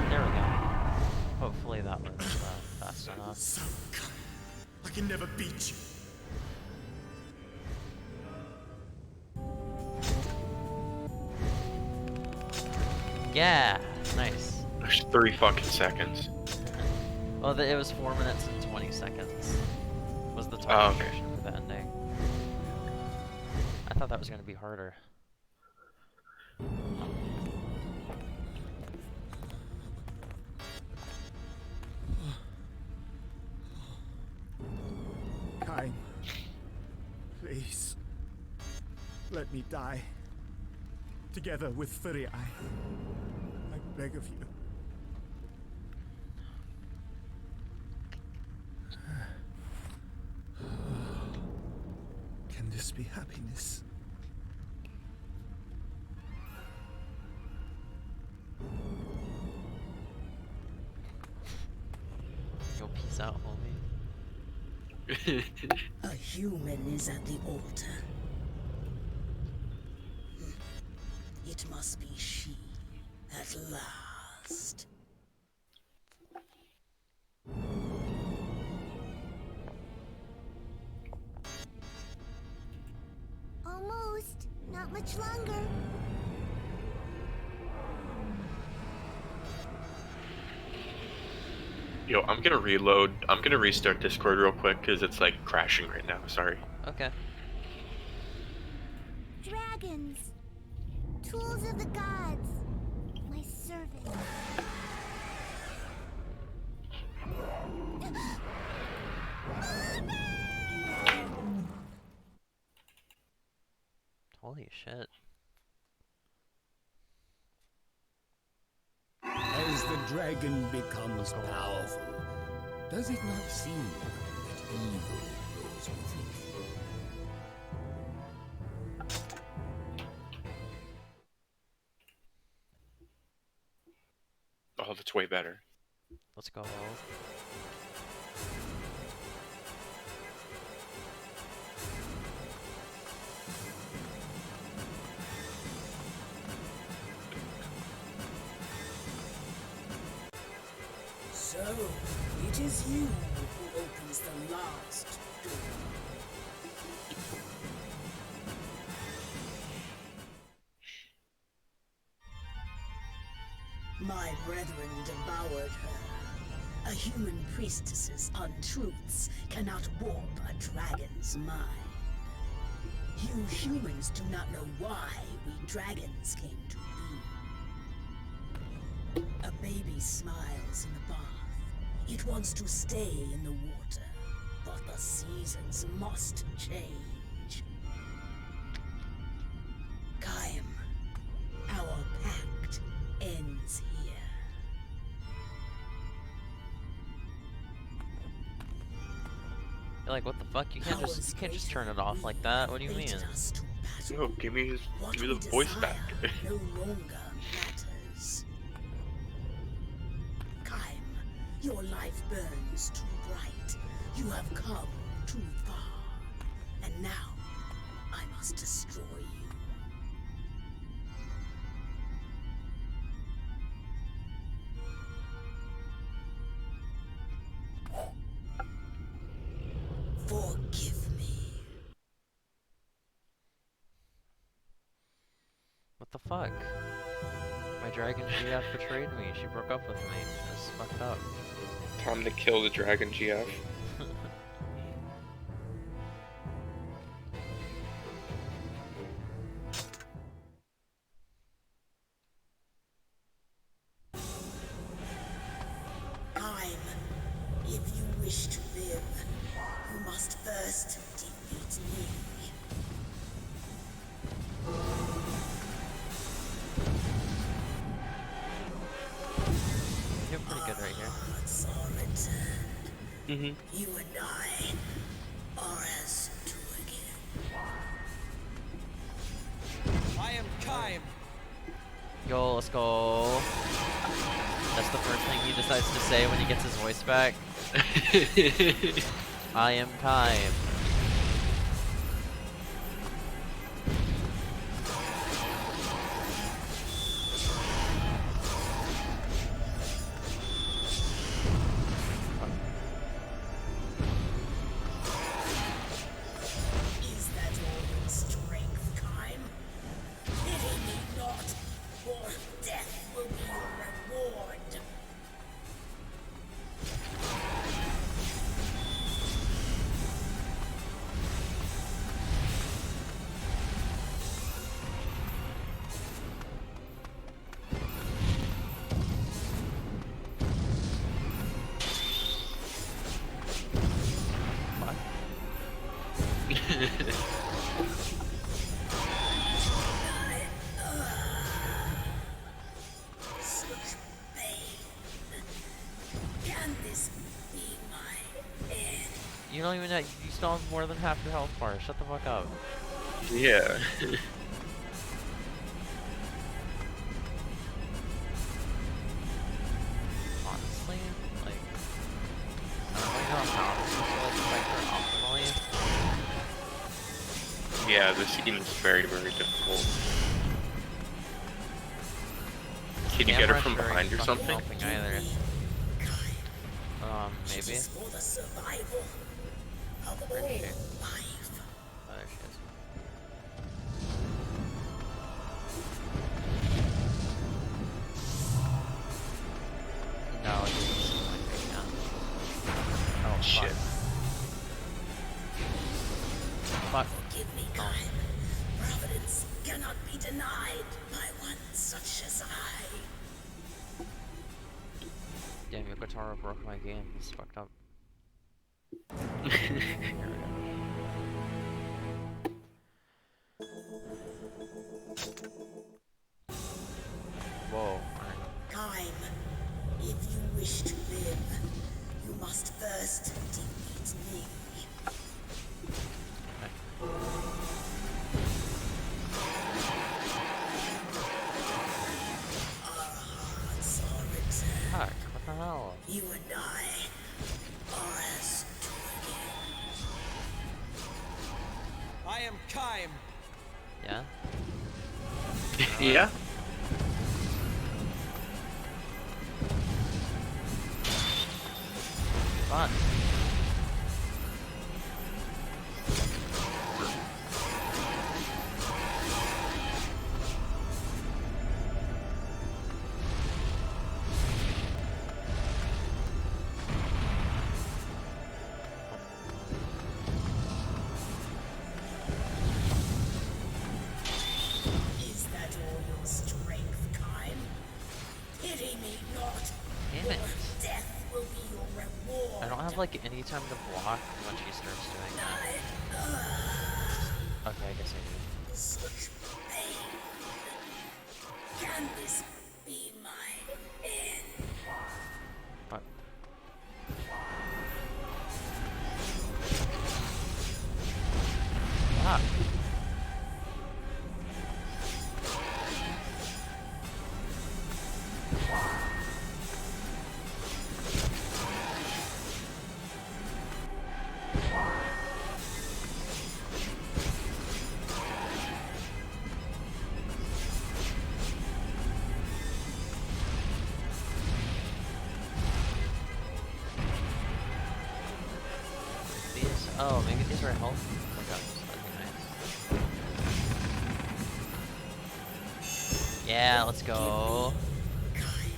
There we go. Hopefully that was fast enough. So come. I can never beat you. Yeah, nice. There's 3 fucking seconds. Well, it was 4 minutes and 20 seconds. Was the Oh, time okay. duration for the ending? I thought that was going to be harder. Kaim, please, let me die. Together with Fury, I beg of you. Can this be happiness? Yo, peace out, homie. A human is at the altar. It must be she, at last. Almost. Not much longer. Yo, I'm gonna reload. I'm gonna restart Discord real quick because it's like crashing right now. Sorry. Okay. Dragons. Tools of the gods. My servants. Holy shit. As the dragon becomes powerful, does it not seem that evil grows with it? Oh, that's way better. Let's go. So, it is you who opens the last door. My brethren devoured her. A human priestess's untruths cannot warp a dragon's mind. You humans do not know why we dragons came to be. A baby smiles in the bath. It wants to stay in the water, but the seasons must change. Kaim, our pact ends here. You're like, what the fuck? You can't just turn it off like that. What do you mean? Fated us to battle. No, give me What the we voice back. desire no longer matters. Kaim, your life burns too bright. You have come too far. And now, I must destroy you. Forgive me. What the fuck? My dragon GF betrayed me. She broke up with me. That's fucked up. Time to kill the Dragon GF. If you wish to live, you must first defeat me. You're pretty good right here. Hearts are returned. Mm-hmm. You and I are as two again. I am Kaim. Yo, let's go. That's the first thing he decides to say when he gets his voice back. I am Kaim. Is that all your strength, Kaim? Pity me not, or death will be your reward. Fuck. Such pain. Can this be my end? You don't even know, you still have more than half your health bar. Shut the fuck up. Yeah. Honestly, like, I don't really know how I'm supposed to like fight her optimally. Yeah, this seems very, very difficult. Can you get her from behind or something? Helping either. Maybe. It is for the survival of all Where is she? life. Oh, there she is. No, it doesn't seem like they can. Oh, Shit. Fuck. Give me Oh. time. Providence cannot be denied by one such as I. Damn, Yoko Taro broke my game. This is fucked up. Here we go. Whoa. Alright. Time. If you wish to live, you must first defeat me. Our hearts are returned. Fuck, what the hell? You and I are as two again. I am Kaim. Yeah? Yeah. Fuck. Is that all your strength, Kaim? Pity me not, Damn it. or death will be your reward. I don't have like any time to block when she starts doing that. Okay, I guess I do. Such pain. Can this be my end? Fuck. Fuck. These, oh, maybe these are health pickups. That'd be nice. Yeah, let's go. Kaim,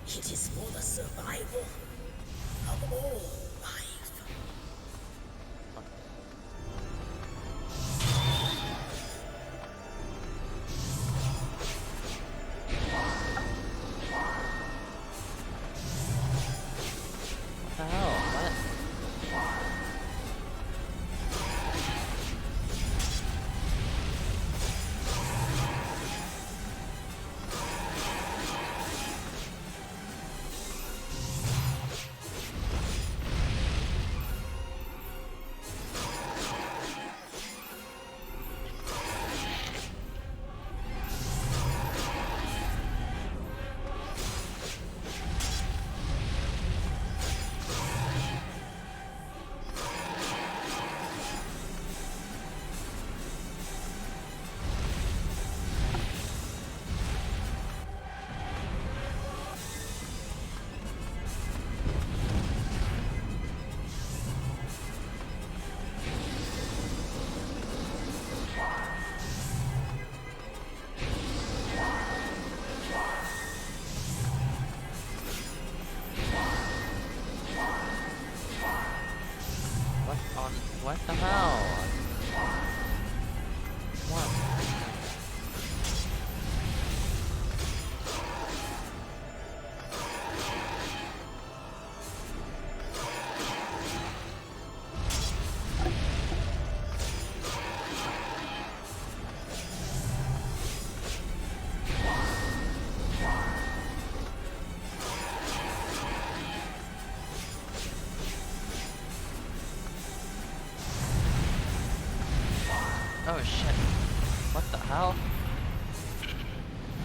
it is for the survival of all life. What the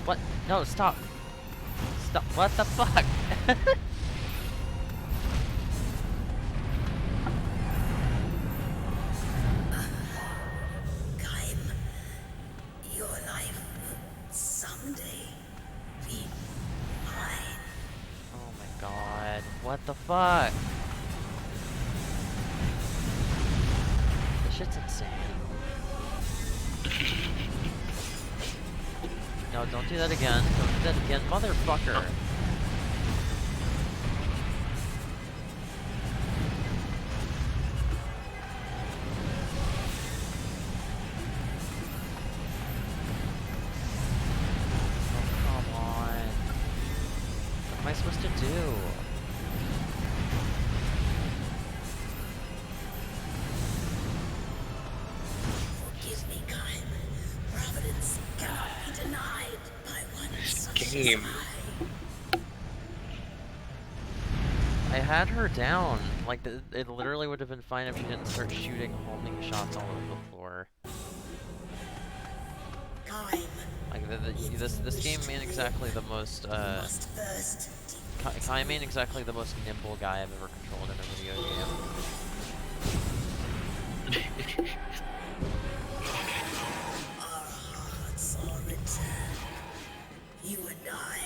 What? No, stop. Stop. What the fuck? Kaim, your life will someday be mine. Oh my god. What the fuck? This shit's insane. No, don't do that again. Don't do that again, motherfucker. Oh, come on. What am I supposed to do? Forgive me, Kaim. Providence cannot be denied by one such as game. I. I had her down. Like, it literally would have been fine if she didn't start shooting homing shots all over the floor. Kaim, Like, this game ain't exactly the most, must first Kaim ain't exactly the most nimble guy I've ever controlled in a video game. Our hearts are returned. You and I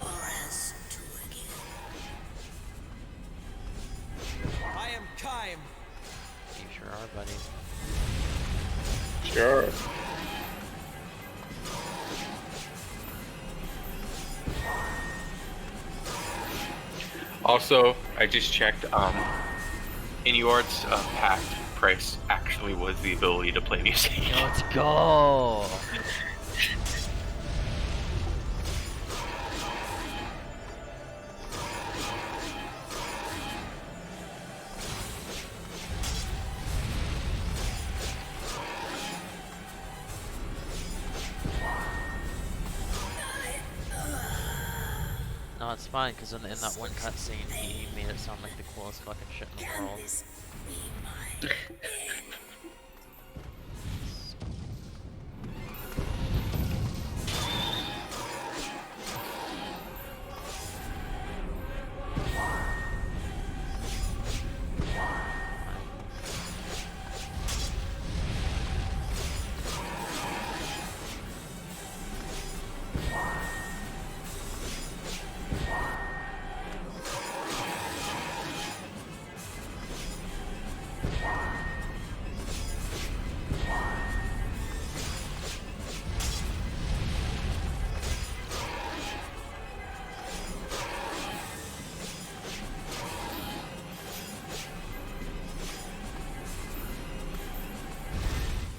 are as two again. I am Kaim. You sure are, buddy. Sure. Also, I just checked. Inuart's pack price actually was the ability to play music. Let's go! No, it's fine, because in that one cutscene, he made it sound like the coolest fucking shit in the Can world. this be mine?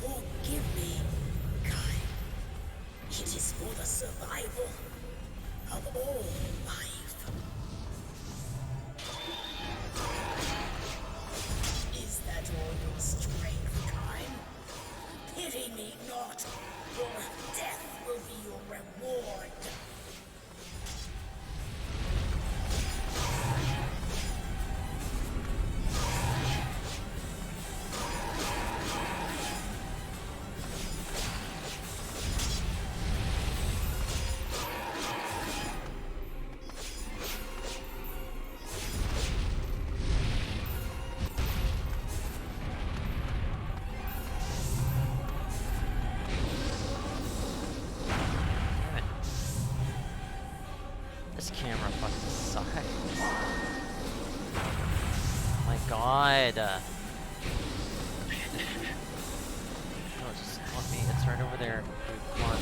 Forgive me, Kai. It is for the survival of all life. Is that all your strength, Kai? Pity me not, or death will be your reward. Damn it. This camera fucking sucks. My god. No, just let me. It's right over there. Dude, come on.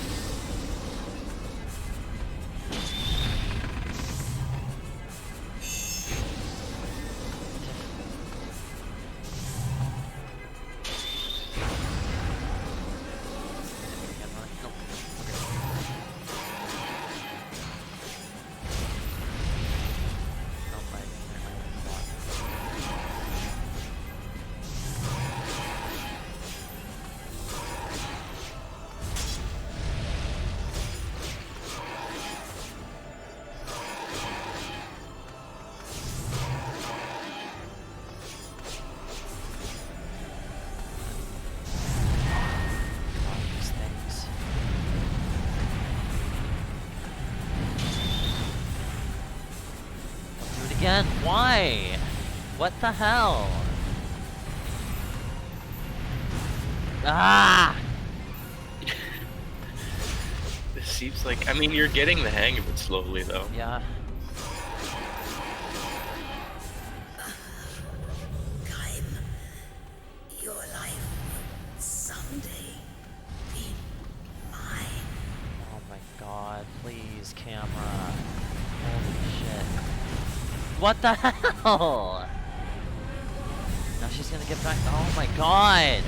Nope. Nope, I again. Why? What the hell? Ah! This seems like, I mean, you're getting the hang of it slowly, though. Yeah. Kaim, your life will someday be mine. Oh my god, please, camera. Holy shit. What the hell? Now she's gonna get back. Oh my god!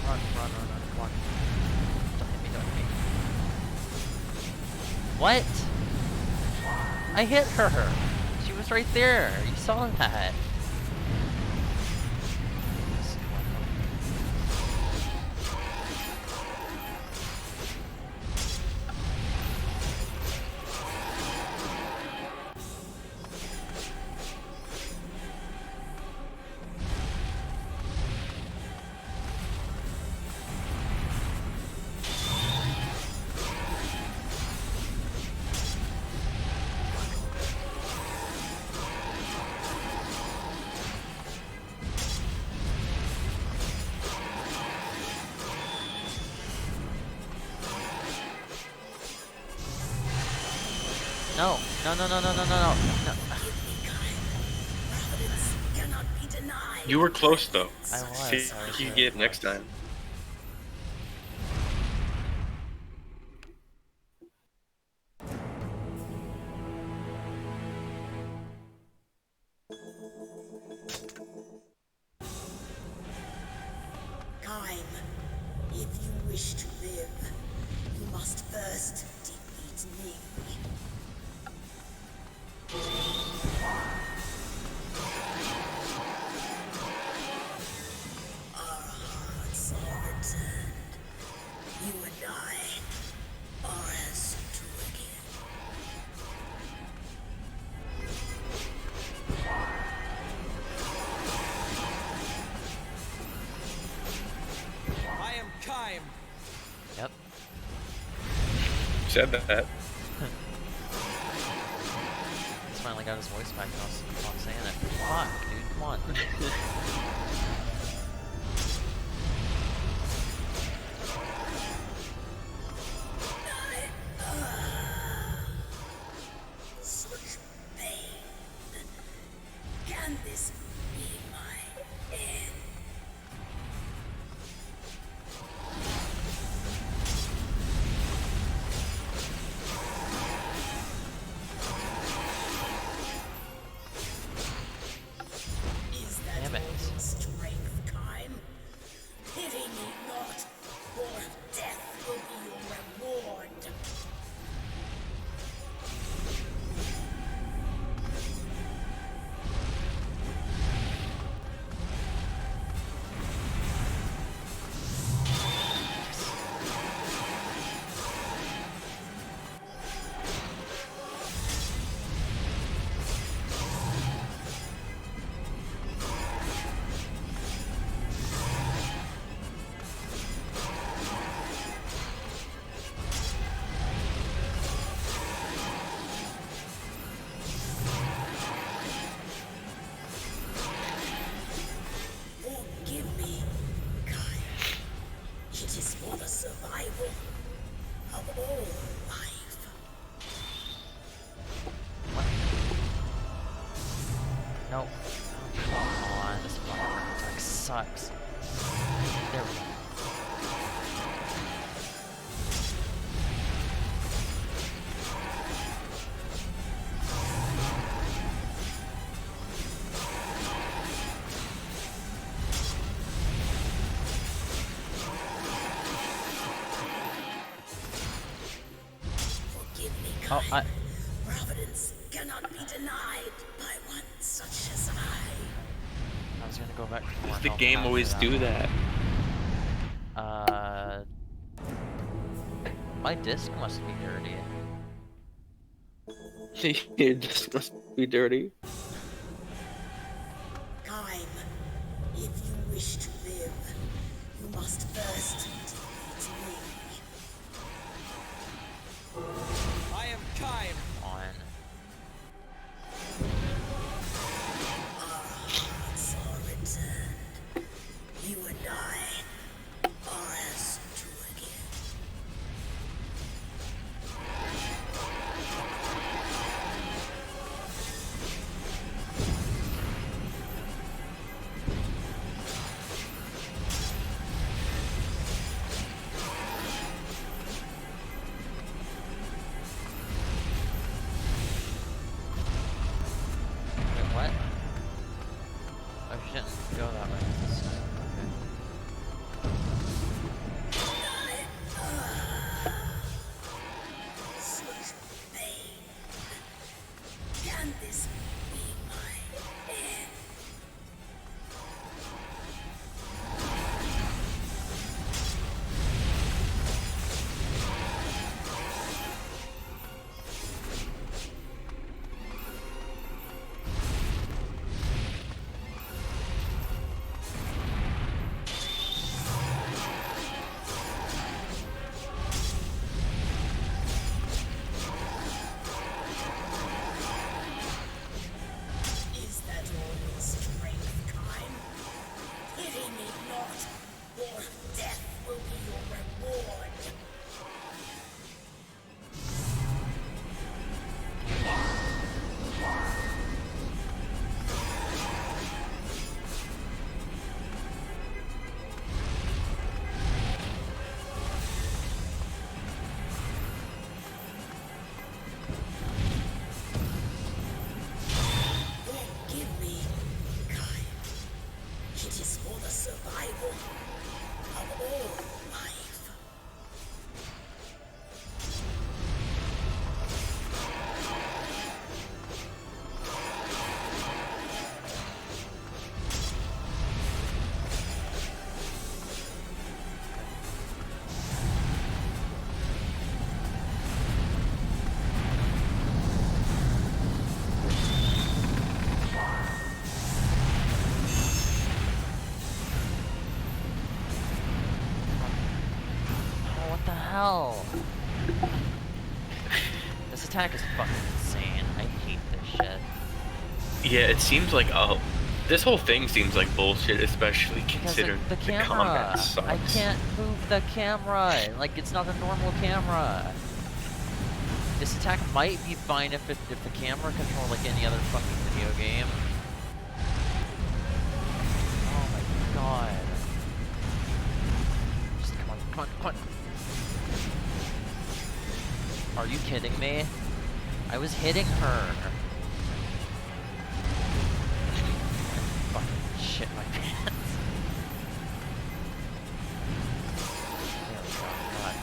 Run, run, run, run, come on. Don't hit me, don't hit me. What? I hit her! She was right there! You saw that! No, no, no, no, no, no, no, no. Providence cannot be denied. You were close, though. I was. See I was if you really get next close. time. Kaim, if you wish to live, you must first defeat me. Our hearts are returned. You and I are as two again. I am Kaim. Yep. Said that. He's finally got his voice back now, so I'm saying it. Fuck, dude, come on. Such pain. Can this be my end? Is that Damn it. your strength, Kaim? Pity me not, or death will be your reward. Forgive me, Kaim. It is for the survival of all life. What? No. Oh, come on, this motherfucking attack sucks. There we go. Oh, Providence cannot be denied by one such as I. I was gonna go back for more Does the health game after always that do one. that? My disc must be dirty. Your disc must be dirty. Kaim, if you wish to live, you must first defeat me. I am Kaim. On. It's all returned. You and I are as two again. Wait, what? Oh, she didn't go that way this time. Such pain. Can this be my end? Is that all your strength, Kaim? Pity me not, or death will be your reward. Forgive me, Kaim. It is for the survival of all life. Oh, what the hell? This attack is fucking insane. I hate this shit. Yeah, it seems like this whole thing seems like bullshit, especially Because considering the the camera. combat sucks. I can't move the camera. Like, it's not a normal camera. This attack might be fine if the camera controlled like any other fucking video game. Oh my god. Just come on, come on, come on. Are you kidding me? I was hitting her. Fucking shit my pants. There we go. God.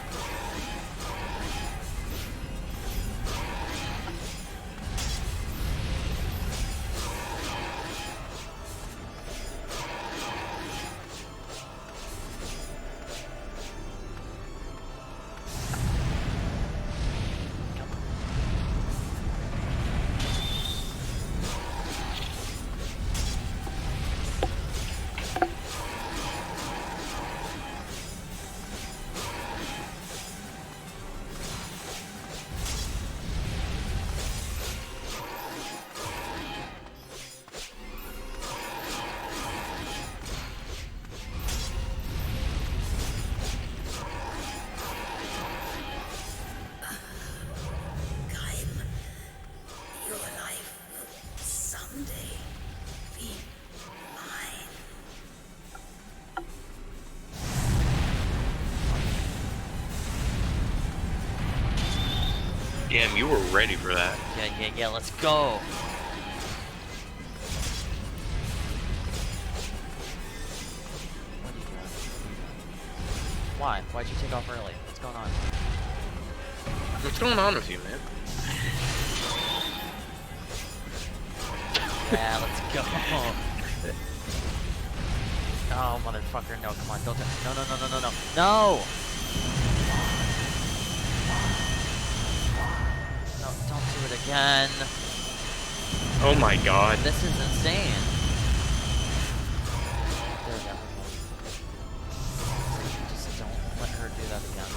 Kaim, your life will someday be mine. Damn, you were ready for that. Yeah, let's go. What are you doing? Why? Why'd you take off early? What's going on? What's going on with you, man? Yeah, let's go. Oh, motherfucker, no, come on, don't no, no, no, no, no, no, no! No, don't do it again. Oh my god. This is insane. There we go. Just don't let her do that again.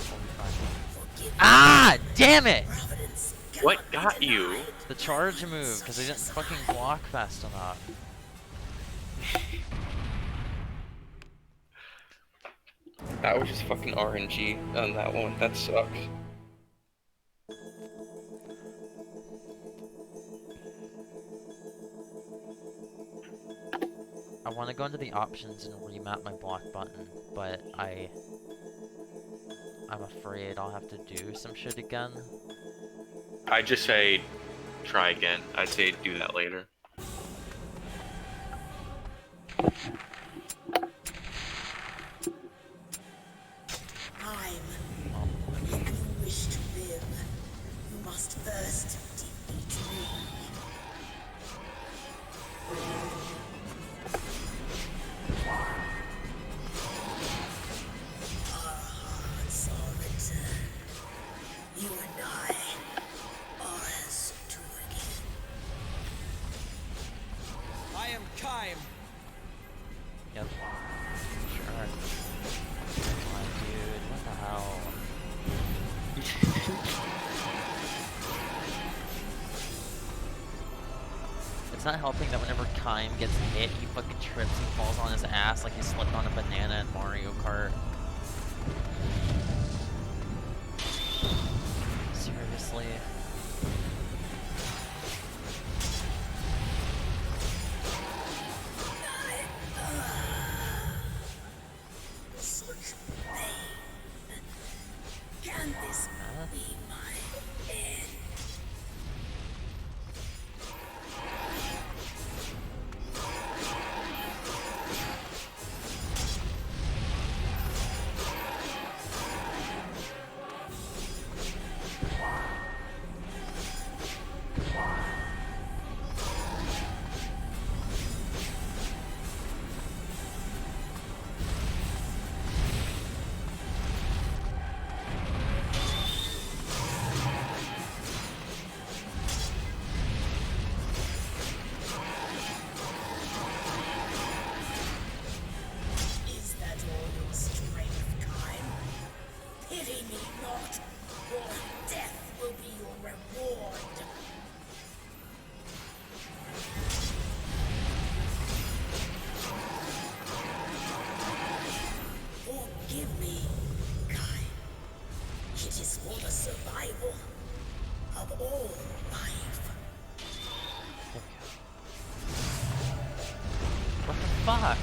We'll be fine. Ah! Damn it! What got you? The charge move, because I didn't fucking block fast enough. That was just fucking RNG on that one. That sucks. I want to go into the options and remap my block button, but I'm afraid I'll have to do some shit again. I'd just say try again. I'd say do that later. If you wish to live, you must first defeat me. Our hearts are returned. You and I are as two again. I am Kaim. Yep. Sure. Come on, dude. What the hell? It's not helping that whenever Kaim gets hit, he fucking trips and falls on his ass like he slipped on a banana in Mario Kart. Seriously? Such pain. Can this be my end? Is that all your strength, Kaim? Pity me not, or death will be your reward. Forgive me, Kaim. It is for the survival of all life. What the fuck?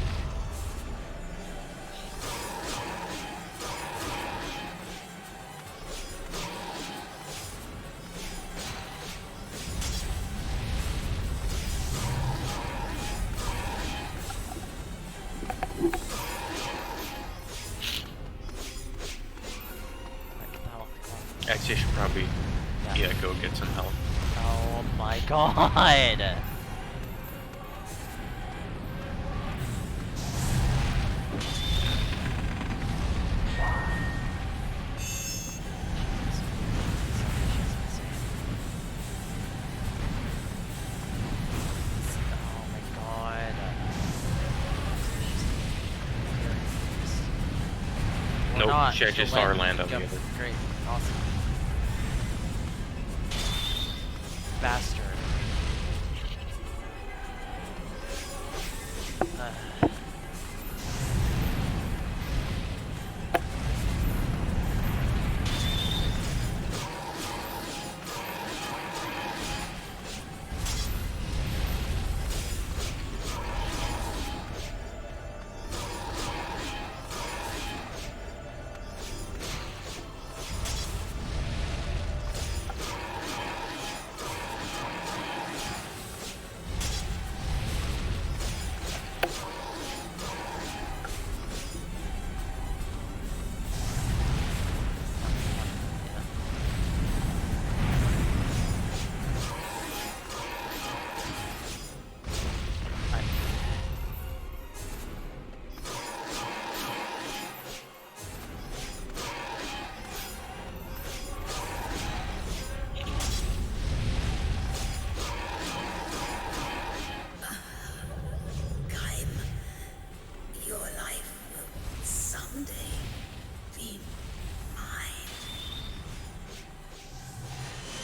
Actually, I should probably go get some help. Oh my god! Oh my god. We're Nope, not. shit, I She'll just saw her win. land on the Yep, other. Great, awesome. Bastard.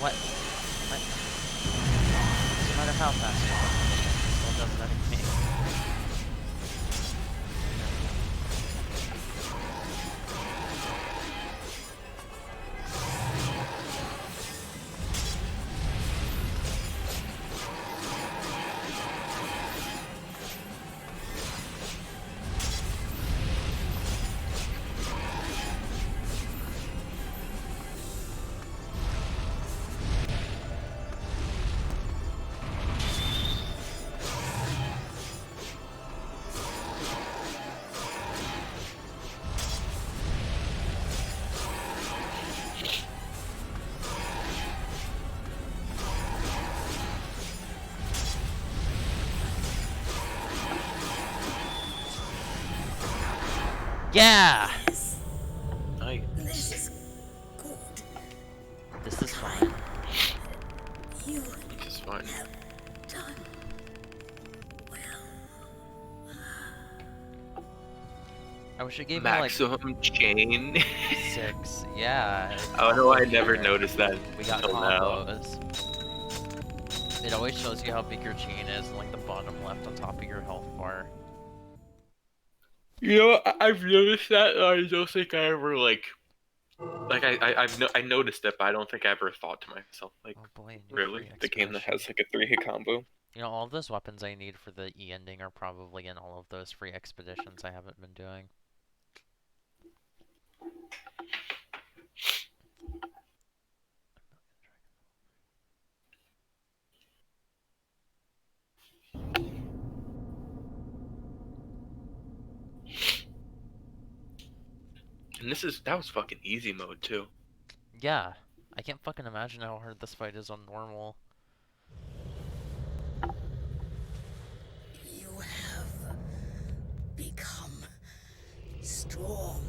What? What? No matter how fast you run, it still doesn't anything. Yeah! Nice. This is good. This is fine. You This is fine. have done well. I wish it gave me like Maximum chain. 6. Yeah. Oh no, I combo never here. noticed that We got until now. combos. It always shows you how big your chain is in like the bottom left on top of your health bar. You know, I've noticed that. I don't think I ever I noticed it, but I don't think I ever thought to myself like, Oh boy, new really, free the game that expression. has like a 3-hit combo. You know, all of those weapons I need for the E ending are probably in all of those free expeditions I haven't been doing. And that was fucking easy mode too. Yeah, I can't fucking imagine how hard this fight is on normal. You have become strong.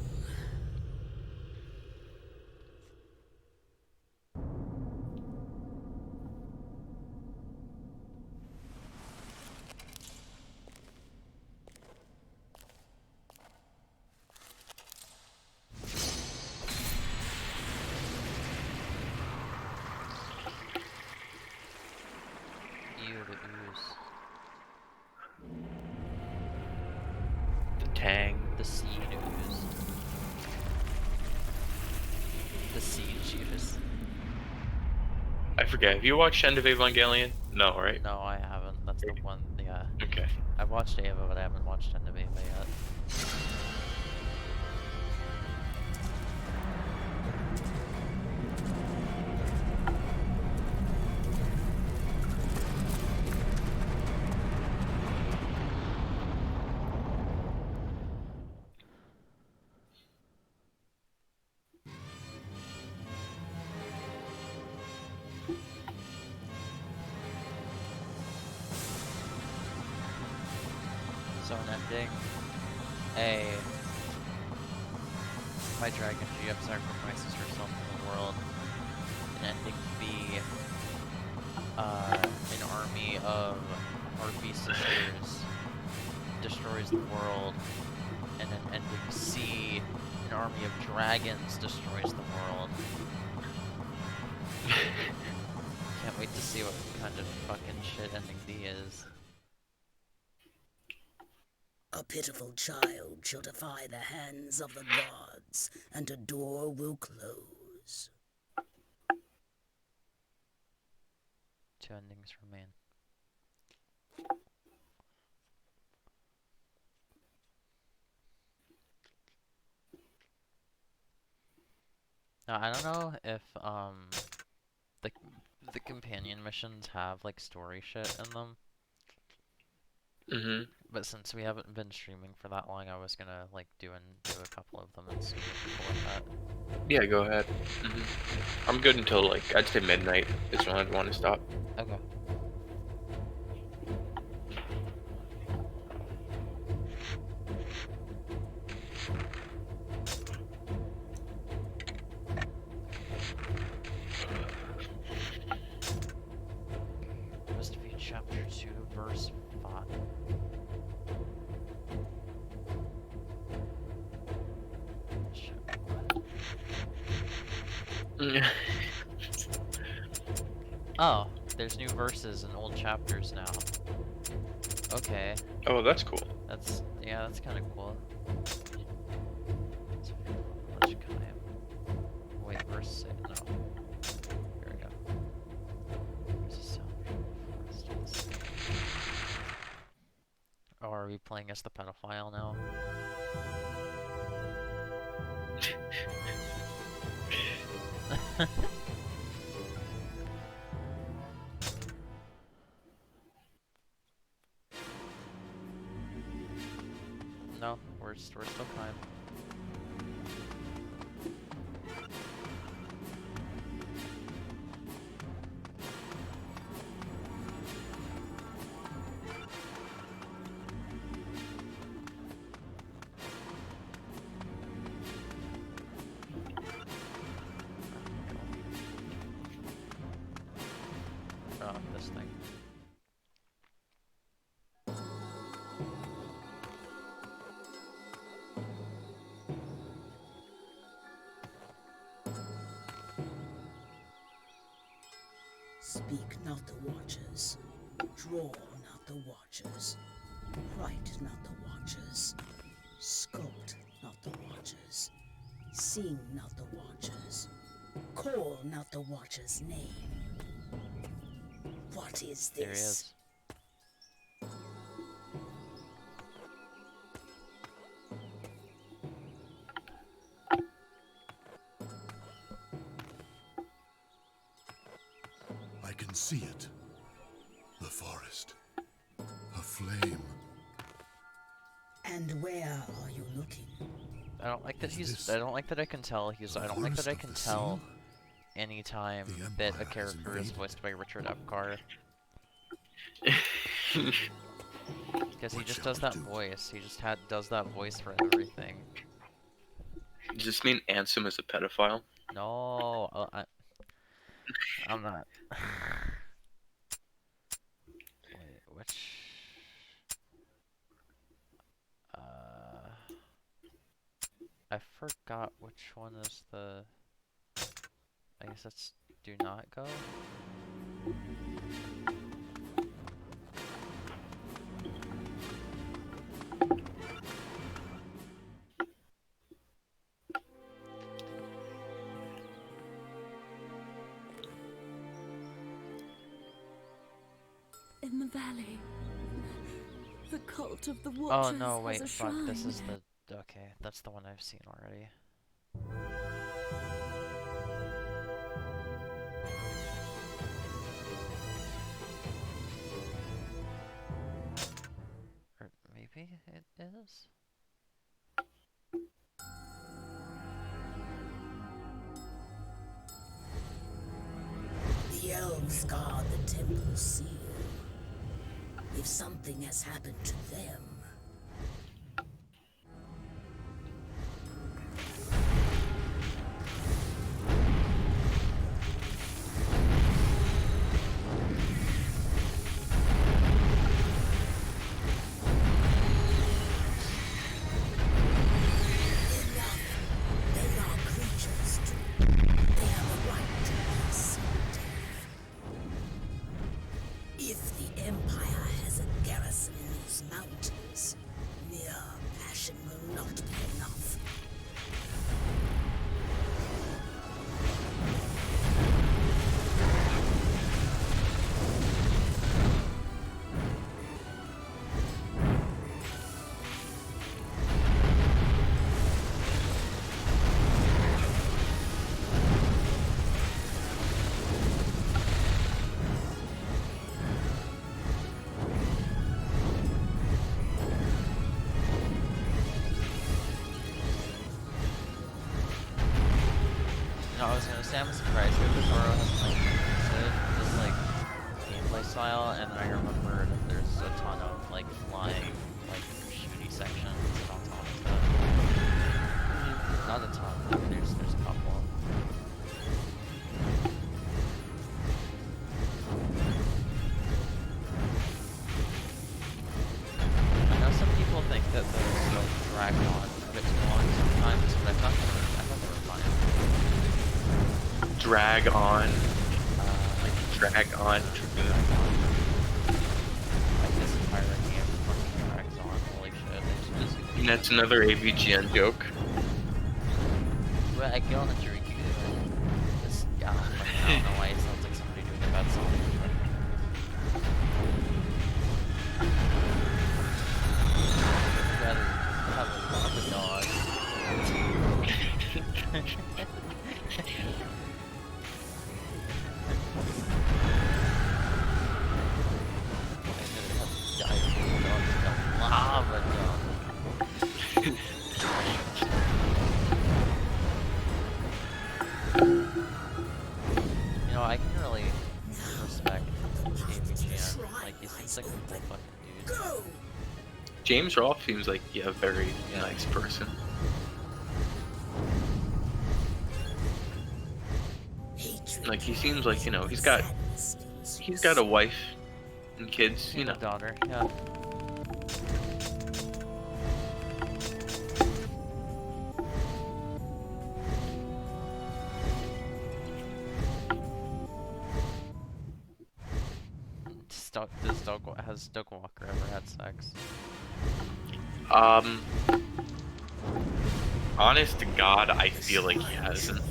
Ew, the ooze. The tang. The seed ooze. The seed juice. I forget. Have you watched End of Evangelion? No, right? No, I haven't. That's the one, yeah. Okay. I've watched Ava, but I haven't watched End of Ava yet. So an ending. A. My dragon GM sacrifices herself for the world. An ending B. An army of harpy sisters destroys the world. And an ending C. An army of dragons destroys the world. Can't wait to see what kind of fucking shit ending D is. A pitiful child shall defy the hands of the gods, and a door will close. 2 endings remain. Now, I don't know if the companion missions have like story shit in them. Mm-hmm. But since we haven't been streaming for that long, I was gonna like do a couple of them and see what people like that. Yeah, go ahead. Mm-hmm. I'm good until like I'd say midnight is when I'd want to stop. Okay. Must be chapter 2, verse 5. Shit, what? Oh, there's new verses and old chapters now. Okay, Oh, that's cool. that's kind of cool. Let's kind of wait, verse 6. No, here we go. There's a sound from the forest. Oh, are we playing as the pedophile now? No, we're still kind. Oh, this thing. Speak not the watchers, draw not the watchers, write not the watchers, sculpt not the watchers, sing not the watchers, call not the watcher's name. What is There he this? is. I can see it. The forest. A flame. And where are you looking? I don't like that Is he's. this I don't like that I can tell he's. I don't like that I forest can of the tell sea? anytime The that a Empire has character is invaded. voiced by Richard Epcar. Because he What just shall does we that do? voice. He just does that voice for everything. Does this mean Ansem is a pedophile? No, I'm not. Wait, which? I forgot which one is the. I guess that's do not go. In the valley, the cult of the Oh watchers no, wait, has a fuck. shrine. This is the. Okay, that's the one I've seen already. Or maybe it is? The elves guard the temple seal. If something has happened to them, they are creatures too. They have a right to peace and death. If the Empire has a garrison in these mountains, mere passion will not be enough. No, I was gonna say I'm surprised Yoko Taro has like this like gameplay style, and I remembered there's a ton of like flying, like shooty sections and automata. Not a ton, but there's a couple. I know some people think that those like drag on a bit too long sometimes, but I thought they were fine. Drag on. Like Drag on. Like this entire game fucking drags on. Holy shit! I just wanna see the That's another AVGN joke. Well, I get on the drinking. This, yeah, like, I don't know why it sounds like somebody doing a bad song. I'd rather have a dog. You know, I can really respect TBG. Like, he seems like a cool fucking dude. James Rolfe seems like a very nice person. Like he seems like, you know, he's got a wife and kids, you know. Daughter, yeah. Has Doug Walker ever had sex? Honest to God, I feel like he hasn't.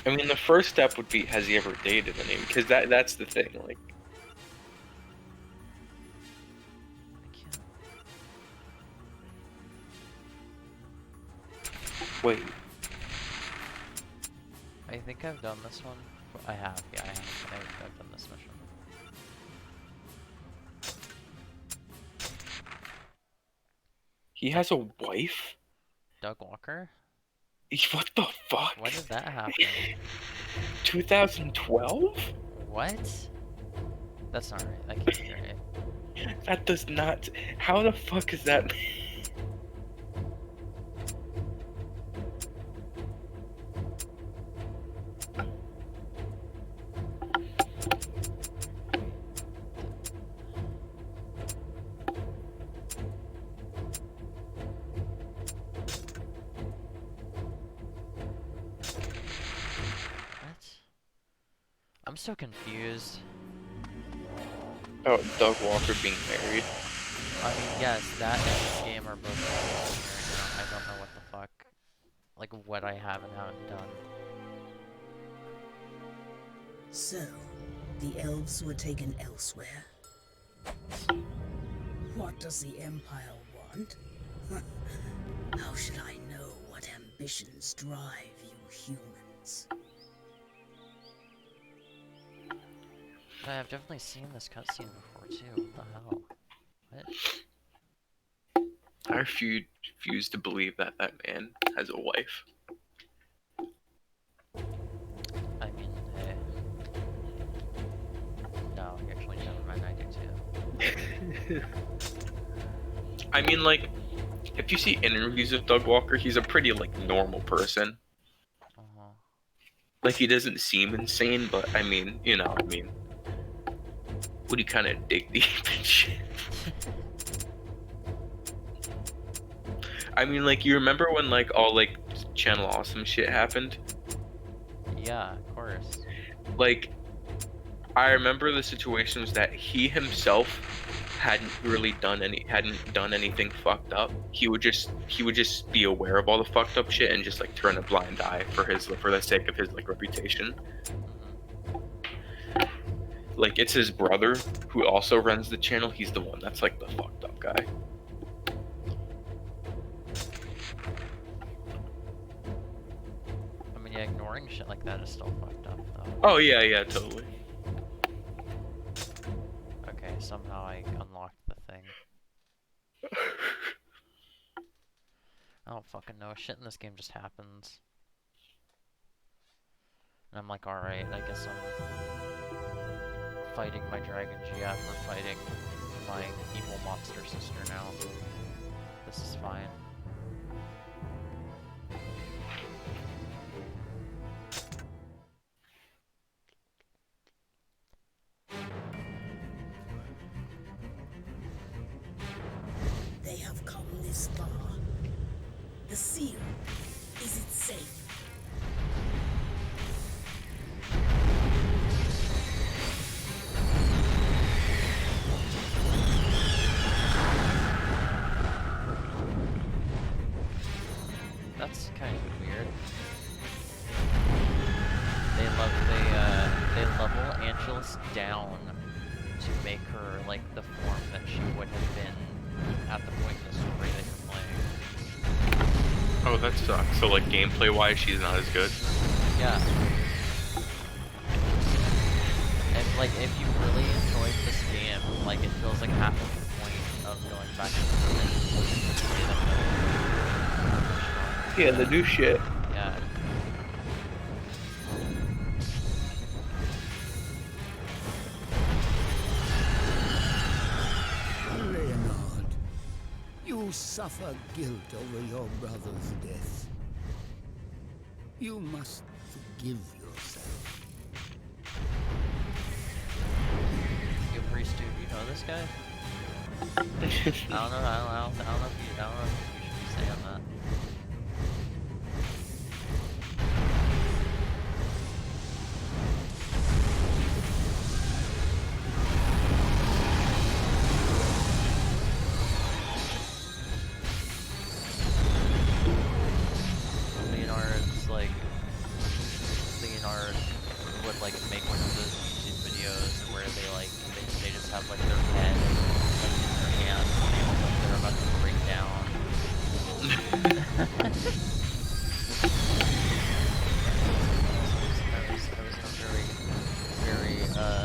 I mean, the first step would be, has he ever dated anyone? Because that's the thing, like. Wait. I think I've done this one. I have, yeah, I have. I've done this mission. He has a wife? Doug Walker? What the fuck? When did that happen? 2012? What? That's not right. That can't be right. That does not. How the fuck is that? I'm so confused. Oh, Doug Walker being married. I mean, yes, that and this game are both right now. I don't know what the fuck. Like, what I have and haven't done. So, the elves were taken elsewhere. What does the Empire want? How should I know what ambitions drive you humans? I've definitely seen this cutscene before too. What the hell? What? I refuse to believe that that man has a wife. I mean, hey. No, actually, never mind. I do too. I mean, like, if you see interviews of Doug Walker, he's a pretty, like, normal person. Like, he doesn't seem insane, but, I mean, you know, would he kind of dig deep and shit? I mean, like, you remember when, like, all, like, Channel Awesome shit happened? Yeah, of course. Like, I remember the situation was that he himself hadn't done anything fucked up. He would just be aware of all the fucked up shit and just, like, turn a blind eye for the sake of his, like, reputation. Like, it's his brother who also runs the channel. He's the one that's, like, the fucked up guy. I mean, yeah, ignoring shit like that is still fucked up, though. Oh, yeah, totally. Okay, somehow I unlocked the thing. I don't fucking know. Shit in this game just happens. And I'm like, alright, I guess I'm fighting my Dragon GF or fighting my evil monster sister now. This is fine. They have come this far. The seal, is it safe? Angelus down to make her like the form that she would have been at the point in the story that you're playing. Oh, that sucks. So like gameplay-wise, she's not as good. Yeah. And like if you really enjoyed this game, like it feels like half of the point of going back to the Yeah, the new shit. yeah. Leonard, you suffer guilt over your brother's death. You must forgive yourself. You priest dude, you know this guy? I don't know if you should be saying that. Leonard would like make one of those YouTube videos where they just have like their head like in their hand like they're about to break down.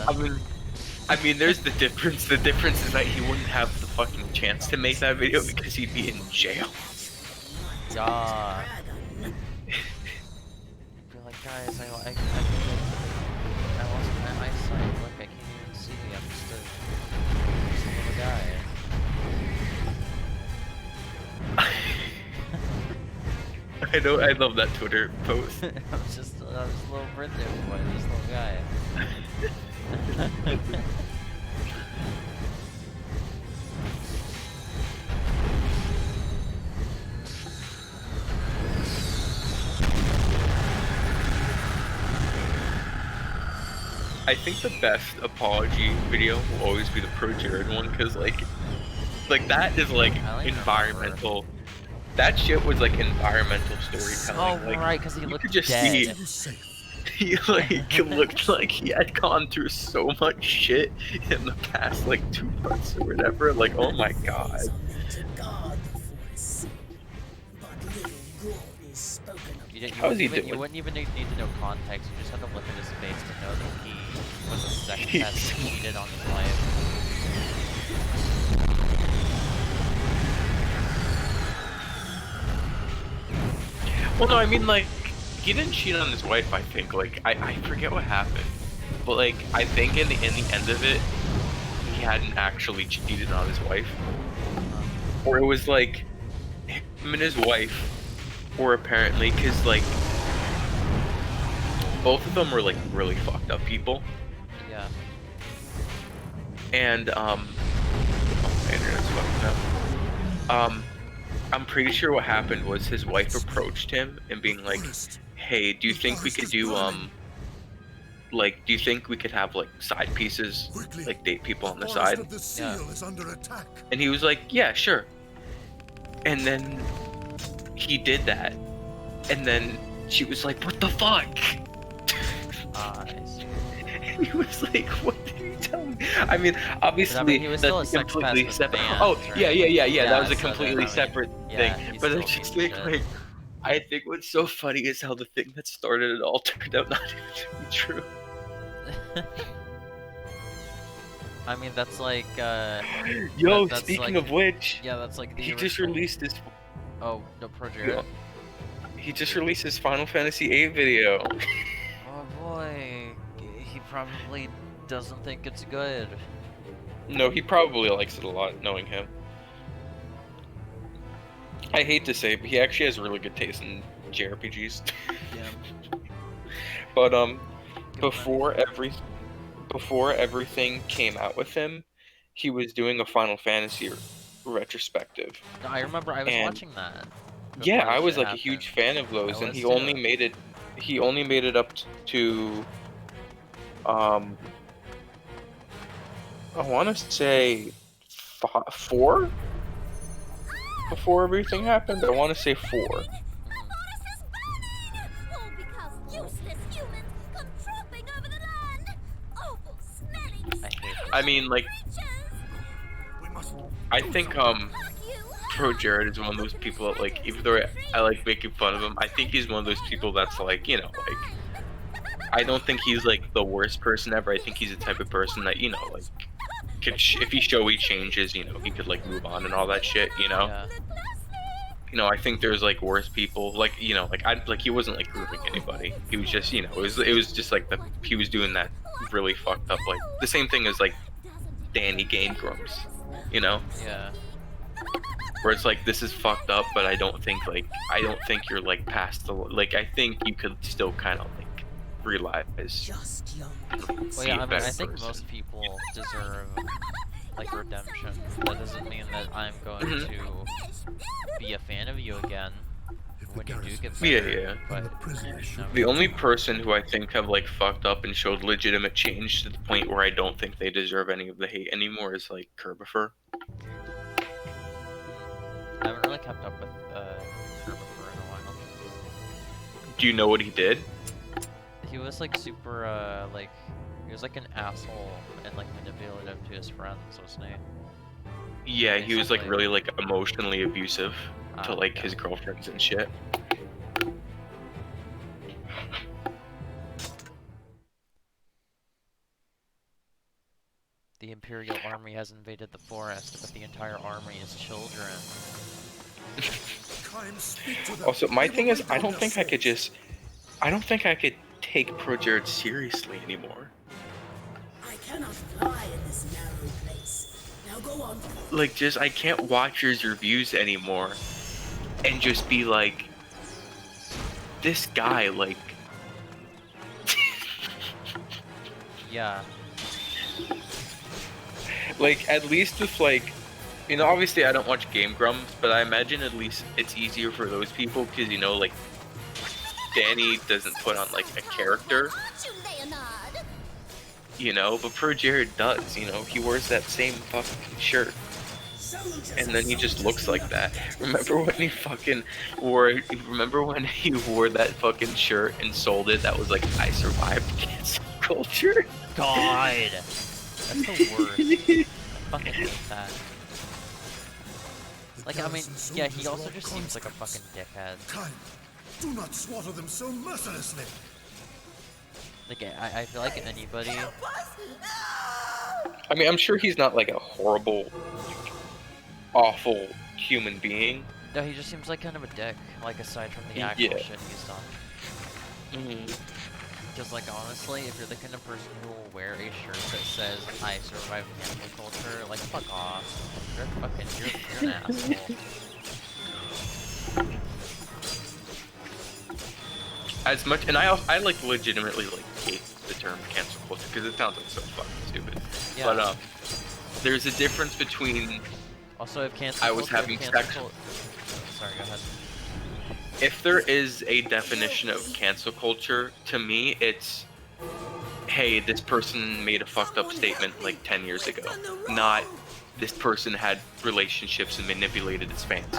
I was I mean, there's the difference. The difference is that he wouldn't have the fucking chance to make that video because he'd be in jail. yeah. Be like, guys, I lost my eyesight. Look, I can't even see. I'm just a little guy. I love that Twitter post. I was a little birthday boy, this little guy. I think the best apology video will always be the Pro Jared one, because like that is like environmental. That shit was like environmental storytelling. Oh like, right, because he looked could just dead. see he like looked like he had gone through so much shit in the past like 2 months or whatever. Like, oh my god. How is he doing? You wouldn't even need to know context. You just had to look at his face to know that he was a sex pest that cheated on his wife. Well, no, I mean, like, he didn't cheat on his wife, I think. Like, I forget what happened. But, like, I think in the end of it, he hadn't actually cheated on his wife. Or it was, like, him and his wife were apparently, because, like, both of them were, like, really fucked up people. Yeah. And, oh, my internet's fucked up. I'm pretty sure what happened was his wife approached him and being like, hey, do you think we could do, like, do you think we could have, like, side pieces, like, date people on the side? Yeah. And he was like, yeah, sure. And then he did that. And then she was like, what the fuck? I see. And he was like, what did you tell me? I mean, obviously, he was still a that's sex completely pest separate. with Oh, fans, yeah, right? that was a so completely separate yeah, thing. he's But still I a just piece of think, shit. like, I think what's so funny is how the thing that started it all turned out not even to be true. I mean, that's like, Yo, that's speaking like, of which, yeah, that's like the he just original- released his. Oh, no, Pro Jared? He just released his Final Fantasy VIII video. Oh boy, he probably doesn't think it's good. No, he probably likes it a lot, knowing him. I hate to say, but he actually has really good taste in JRPGs. Yeah. But before everything came out with him, he was doing a Final Fantasy retrospective. No, I remember I was And- watching that. Yeah, before I this was shit like a huge happened. fan of those, I and was he too. only made it up to I want to say 4 before everything happened. I want to say 4. All because useless humans come trooping over the land! Oh, I mean, like, We must. I think Pro Jared is one of those people that, like, even though I like making fun of him, I think he's one of those people that's like, you know, like, I don't think he's like the worst person ever. I think he's the type of person that, you know, like, if he changes, you know, he could like move on and all that shit, you know. Yeah. You know, I think there's like worse people, like, you know, like he wasn't like grooming anybody. He was just, you know, it was just like he was doing that really fucked up, like the same thing as like Danny Game Grumps, you know, Yeah. where it's like this is fucked up, but I don't think you're like past the, like, I think you could still kind of like realize. Just young. Well, yeah, I mean, I think most people deserve, like, redemption. That doesn't mean that I'm going to be a fan of you again when you do get better. Yeah. But, The only person who I think have like fucked up and showed legitimate change to the point where I don't think they deserve any of the hate anymore is like Kerbifer. I haven't really kept up with Herbivore in a while. Do you know what he did? He was like super, like, he was like an asshole and like manipulative to his friends, wasn't he? Yeah, he was like Basically. really like emotionally abusive to like Okay. his girlfriends and shit. The Imperial Army has invaded the forest, but the entire army is children. Kime, speak to them. Also, my They thing will is, break I down don't their think I could swords. I don't think I could take Pro Jared seriously anymore. I cannot fly in this narrow place. Now go on. Like, just, I can't watch his reviews anymore and just be like, this guy, like, Yeah. like, at least with, like, you know, obviously I don't watch Game Grumps, but I imagine at least it's easier for those people because, you know, like, Danny doesn't put on, like, a character, you know, but Pro Jared does, you know, he wears that same fucking shirt. And then he just looks like that. Remember when he fucking remember when he wore that fucking shirt and sold it that was like, I survived cancel culture? God! That's the worst. I fucking hate that. The Like, I mean, garrison yeah, soldiers he are also all just seems like a fucking conscripts. dickhead. Kime, do not slaughter them so mercilessly. Like, I feel like anybody... I mean, I'm sure he's not like a horrible, like, awful human being. No, he just seems like kind of a dick, like, aside from the Yeah. actual shit he's done. Because, like, honestly, if you're the kind of person who will wear a shirt that says, I survived cancel culture, like, fuck off. You're an asshole. As much, and I like legitimately like hate the term cancel culture because it sounds like so fucking stupid. Yeah. But there's a difference between Also, if cancel I was culture, having cancel sex. Sorry, go ahead. If there is a definition of cancel culture, to me it's, hey, this person made a fucked up statement like 10 years ago. Not, this person had relationships and manipulated his fans.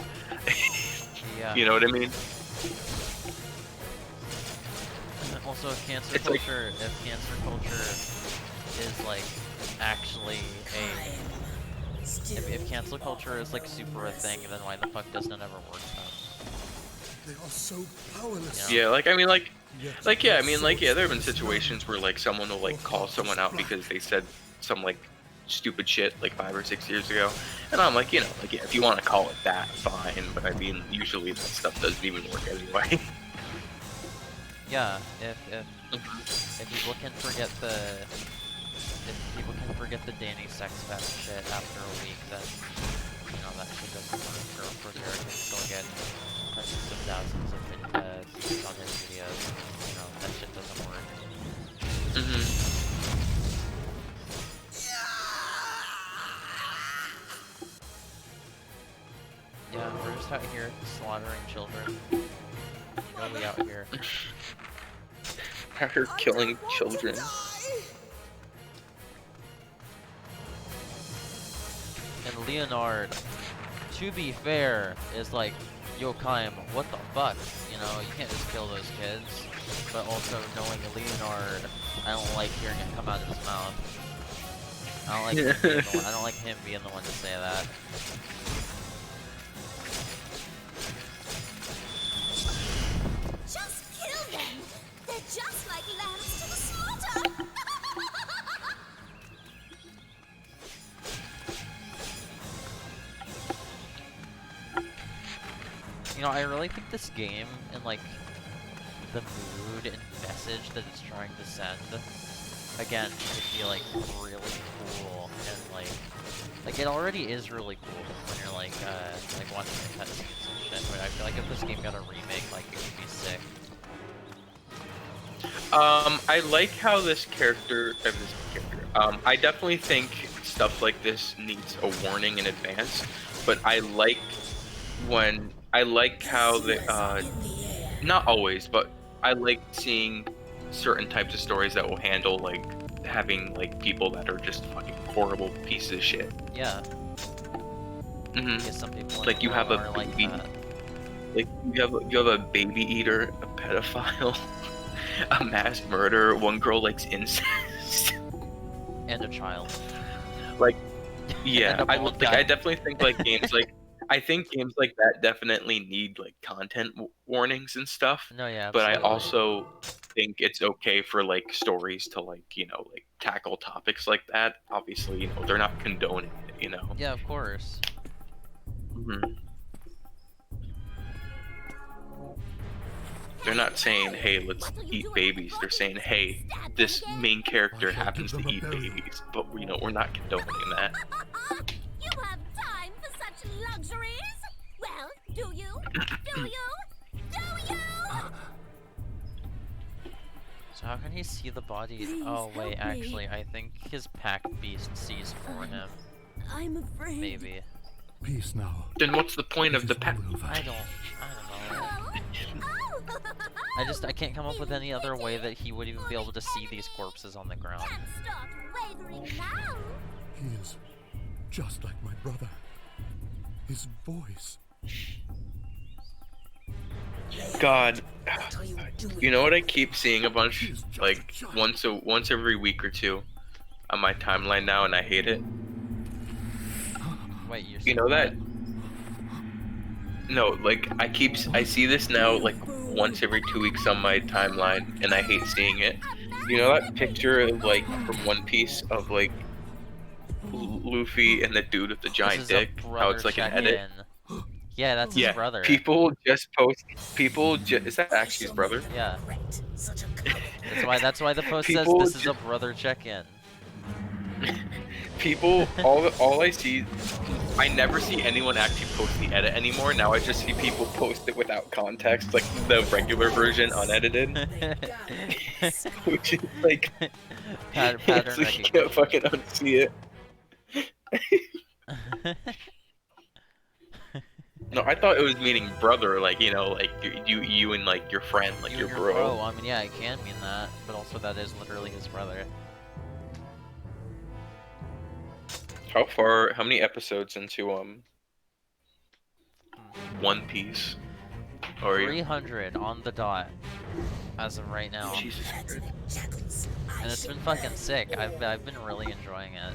Yeah. You know what I mean? Also, if cancel It's like- culture, is like actually if cancel culture is like super a thing, then why the fuck doesn't it ever work then? They are so powerless. Yeah, like, I mean, like, Yet yeah, I their mean, like, yeah, there have been swords situations where, like, someone will, like, call someone out because they said some, like, stupid shit, like, 5 or 6 years ago. And I'm like, you know, like, yeah, if you want to call it that, fine. But, I mean, usually that stuff doesn't even work anyway. Yeah, if people can forget the Danny sex fest shit after a week, then, you know, that shit doesn't work. For Jared can still get hundreds of thousands of views on his videos. You know, that shit doesn't work. Yeah, we're just out here slaughtering children. Really out here. After killing children. And Leonard, to be fair, is like, yo, Kime, what the fuck? You know, you can't just kill those kids. But also, knowing Leonard, I don't like hearing it come out of his mouth. I don't like him being the one. I don't like him being the one to say that. Just kill them! They're just like lambs to the slaughter! You know, I really think this game and like the mood and message that it's trying to send, again, would be like really cool and like it already is really cool when you're like watching the cutscenes and shit. But I feel like if this game got a remake, like it would be sick. I like how this character, I definitely think stuff like this needs a warning in advance, but I like how the, not always, but I like seeing certain types of stories that will handle, like, having, like, people that are just fucking horrible pieces of shit. Yeah. Mm-hmm. Because some people Like, you have a like baby, that. like, you have a baby eater, a pedophile, a mass murderer, one girl likes incest. And a child. Like, yeah, And a I bald guy. definitely think like games like I think games like that definitely need like content warnings and stuff. No, yeah, But I absolutely. also think it's okay for like stories to like like tackle topics like that. Obviously, they're not condoning it. Yeah, of course. Mhm. They're not saying, "Hey, let's eat babies." They're saying, "Hey, this main character happens to eat babies," but we're not condoning that. You have time for such luxuries? Well, do you? Do you? Do you? So how can he see the body? Please Oh wait, help me. actually, I think his pack beast sees for him. I'm afraid. Maybe. Peace now. Then what's the point of the It is all pet? over. I don't know. I can't come up with any other way that he would even be able to see these corpses on the ground. Can't start wavering now. He is just like my brother. His voice. God, What are you doing? you know what I keep seeing a bunch, like once every week or two, on my timeline now, and I hate it. Wait, you're You know that? saying No, like I see this now like once every 2 weeks on my timeline, and I hate seeing it. You know that picture of like from One Piece of like Luffy and the dude with the This giant is a dick? How it's like an edit. check-in. Yeah, that's his Yeah, brother. people just post. Is that actually his brother? Yeah. Great. Such a colorful That's why the post says People this is a ju- brother check-in. People, all I see, I never see anyone actually post the edit anymore. Now I just see people post it without context, like the regular version unedited, which is like Pattern so you can't fucking unsee it. No, I thought it was meaning brother, like like you and like your friend, like You your and bro. I mean, yeah, it can mean that, but also that is literally his brother. How many episodes into One Piece? Or 300 on the dot, as of right now. Jesus Christ. jackals. And it's been fucking sick. I've been really enjoying it.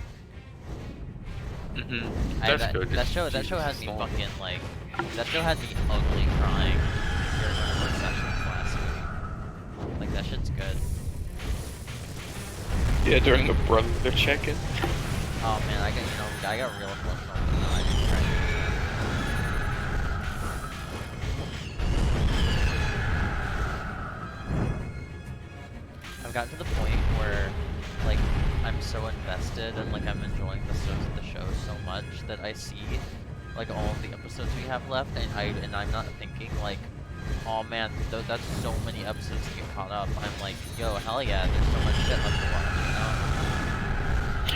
That's good. That show had me fucking like. That show had me ugly crying during one of our sessions last week. Like that shit's good. Yeah, during the brother check-in. Oh man, I got real emotional when I just cried. I've gotten to the point where like I'm so invested and like I'm enjoying the show so much that I see like all of the episodes we have left, and I'm not thinking like, oh man, that's so many episodes to get caught up. I'm like, yo, hell yeah, there's so much shit left to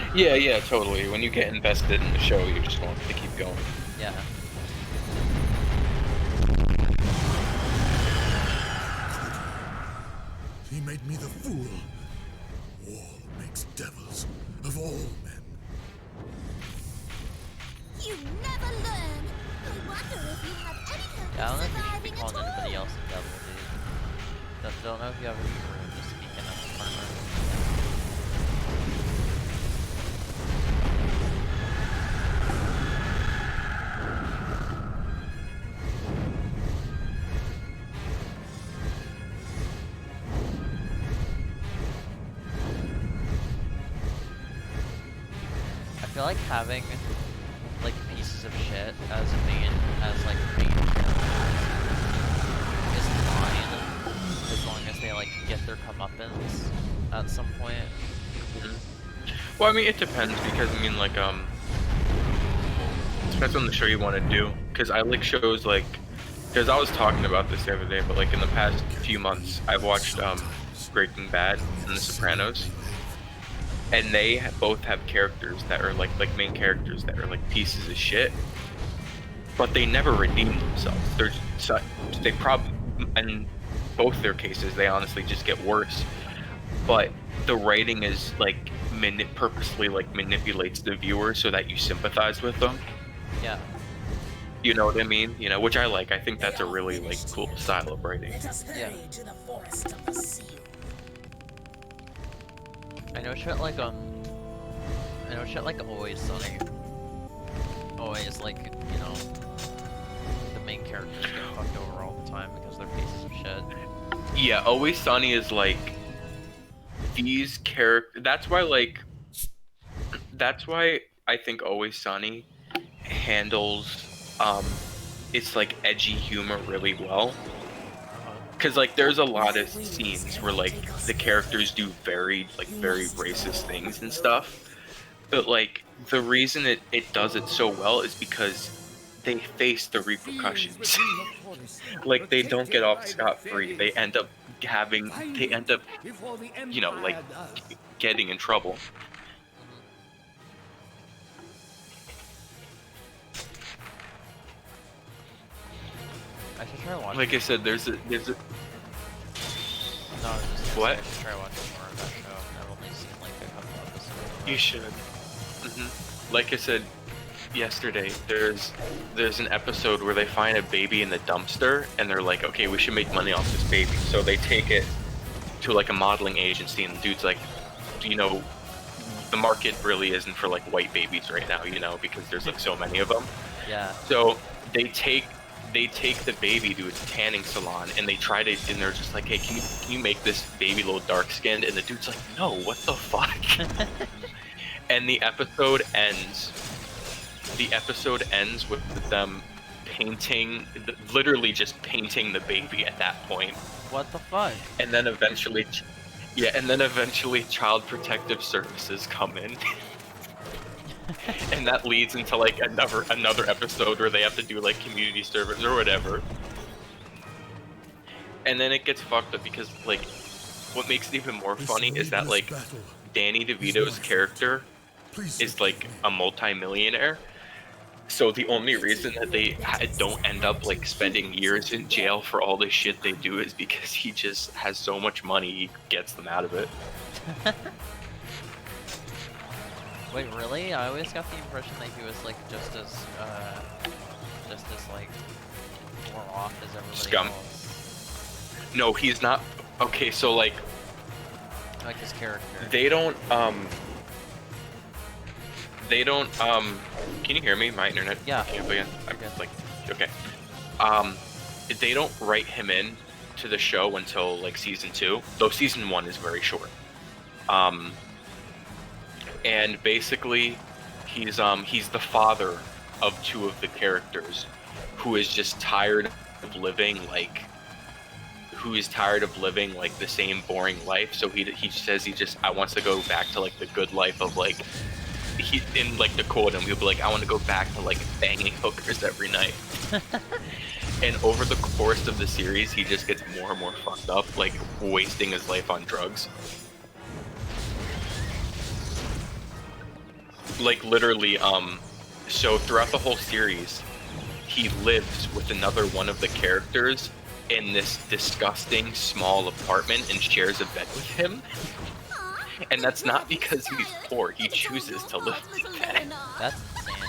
watch, Yeah, totally. When you get invested in the show, you just want to keep going. Yeah. He made me the fool. War makes devils of all men. You never learn. I wonder if you have any hope Yeah, I don't of know if you should be surviving at calling anybody all. else a devil, dude. Don't know if you have any room to speak in that department. feel like having like pieces of shit as main characters is fine as long as they like get their comeuppance at some point. Well, I mean, it depends because I mean, like, depends on the show you want to do. Because I like shows like, because I was talking about this the other day, but like in the past few months, I've watched Breaking Bad and The Sopranos, and they both have characters that are like main characters that are like pieces of shit, but they never redeem themselves. They probably, in both their cases, they honestly just get worse. But the writing is like purposely like manipulates the viewer so that you sympathize with them. Yeah. You know what I mean? You know, which I like. I think that's a really like cool style of writing. Let us hurry Yeah. to the forest of the seal. I know shit like Always Sunny. Always like, you know, the main characters get fucked over all the time because they're pieces of shit. Yeah, Always Sunny is like these characters. That's why I think Always Sunny handles it's like edgy humor really well. Because like there's a lot of scenes where like the characters do very racist things and stuff, but like the reason it does it so well is because they face the repercussions. Like they don't get off scot-free. They end up you know, like getting in trouble. I should try watching. Like I said, there's a No, I was just gonna What? say I should try watching more of that show. I've only seen like a couple episodes. You should. Like I said yesterday, there's an episode where they find a baby in the dumpster and they're like, okay, we should make money off this baby. So they take it to like a modeling agency and the dude's like, you know, the market really isn't for like white babies right now, you know, because there's like so many of them. Yeah. So they take the baby to a tanning salon and and they're just like, hey, can you make this baby a little dark skinned? And the dude's like, no, what the fuck? And the episode ends with them literally just painting the baby at that point. What the fuck? And then eventually Child Protective Services come in. And that leads into like another episode where they have to do like community service or whatever. And then it gets fucked up because like what makes it even more funny is that like Danny DeVito's character is like a multi-millionaire. So the only reason that they don't end up like spending years in jail for all the shit they do is because he just has so much money he gets them out of it. Wait, really? I always got the impression that he was like just as like more off as everybody Scum. else. No, he's not. Okay, so like his character. They don't can you hear me? My internet. Yeah. I'm like, okay. They don't write him in to the show until like season 2, though season 1 is very short. And basically he's the father of 2 of the characters who is just tired of living like the same boring life. So he says I wants to go back to like the good life of like he in like the quote and he'll be like, I want to go back to like banging hookers every night. And over the course of the series he just gets more and more fucked up, like wasting his life on drugs. Like literally so throughout the whole series he lives with another one of the characters in this disgusting small apartment and shares a bed with him. And that's not because he's poor, he chooses to live like that. That's insane.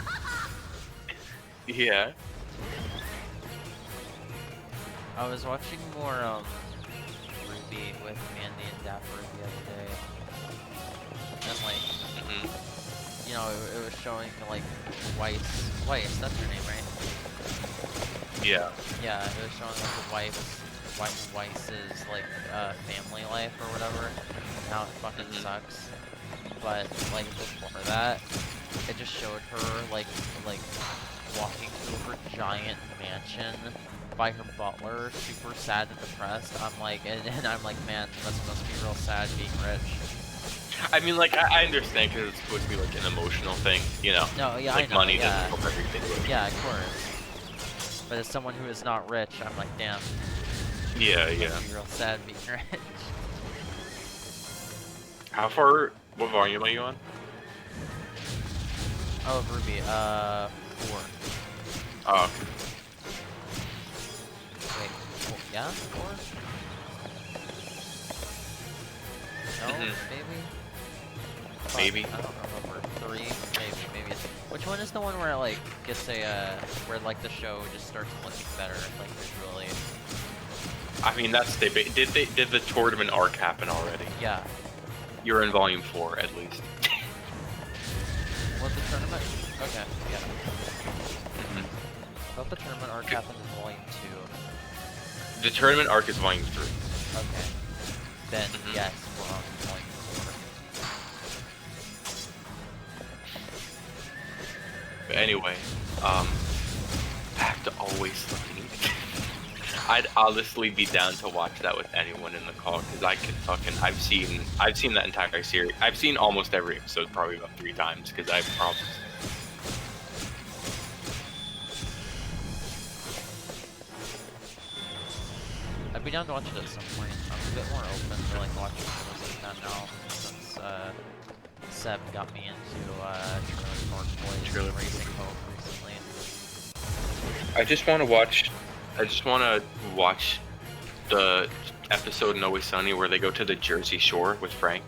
Yeah. I was watching more Ruby with Mandy and Dapper the other day, and like, you know, it was showing like Weiss, that's her name, right? Yeah. Yeah, it was showing like Weiss's like family life or whatever, and how it fucking sucks. But like before that, it just showed her like walking through her giant mansion by her butler, super sad and depressed. I'm like, and I'm like, man, must be real sad being rich. I mean, like, I understand because it's supposed to be like an emotional thing, you know. No, yeah, like I know, money yeah. doesn't help everything. But... Yeah, of course. But as someone who is not rich, I'm like, damn. Yeah, Must yeah. be real sad being rich. How far? What volume are you on? Oh, Ruby, 4. Oh, okay. Wait, yeah? 4? No, maybe? Fuck, Maybe. I don't remember. 3? Maybe. Which one is the one where it, like, gets a, where, like, the show just starts looking better, like, visually? I mean, that's did the tournament arc happen already? Yeah. You're in volume 4 at least. What, the tournament? Okay, yeah. I thought the tournament arc happened in volume 2. The tournament arc is volume 3. Okay. Then, yes, we're on volume 4. But anyway, I have to always sleep. I'd honestly be down to watch that with anyone in the call because I could fucking I've seen that entire series. I've seen almost every episode probably about 3 times because I have problems. I'd be down to watch it at some point. I'm a bit more open to like watching shows like that now since Seb got me into Trailer Park Boys and Racing Hope recently. I just want to watch the episode in Always Sunny where they go to the Jersey Shore with Frank.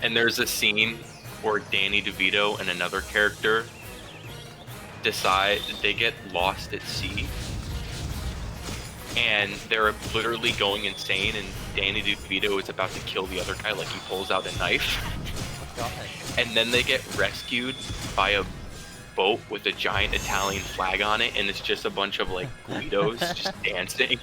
And there's a scene where Danny DeVito and another character decide they get lost at sea. And they're literally going insane, and Danny DeVito is about to kill the other guy, like he pulls out a knife. And then they get rescued by a boat with a giant Italian flag on it, and it's just a bunch of like Guidos just dancing.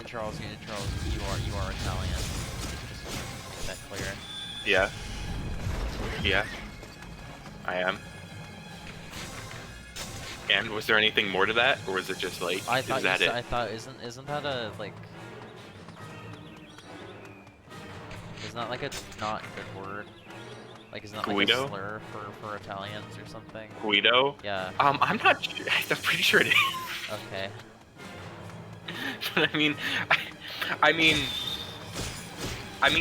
Charles, you are Italian. Just to make that clear. Yeah. Yeah. I am. And was there anything more to that, or was it just like I thought is that it? I thought isn't that a like? Isn't that like a not good word? Like isn't that like Guido? a slur for Italians or something? Guido? Yeah. I'm not sure. I'm pretty sure it is. Okay. But I mean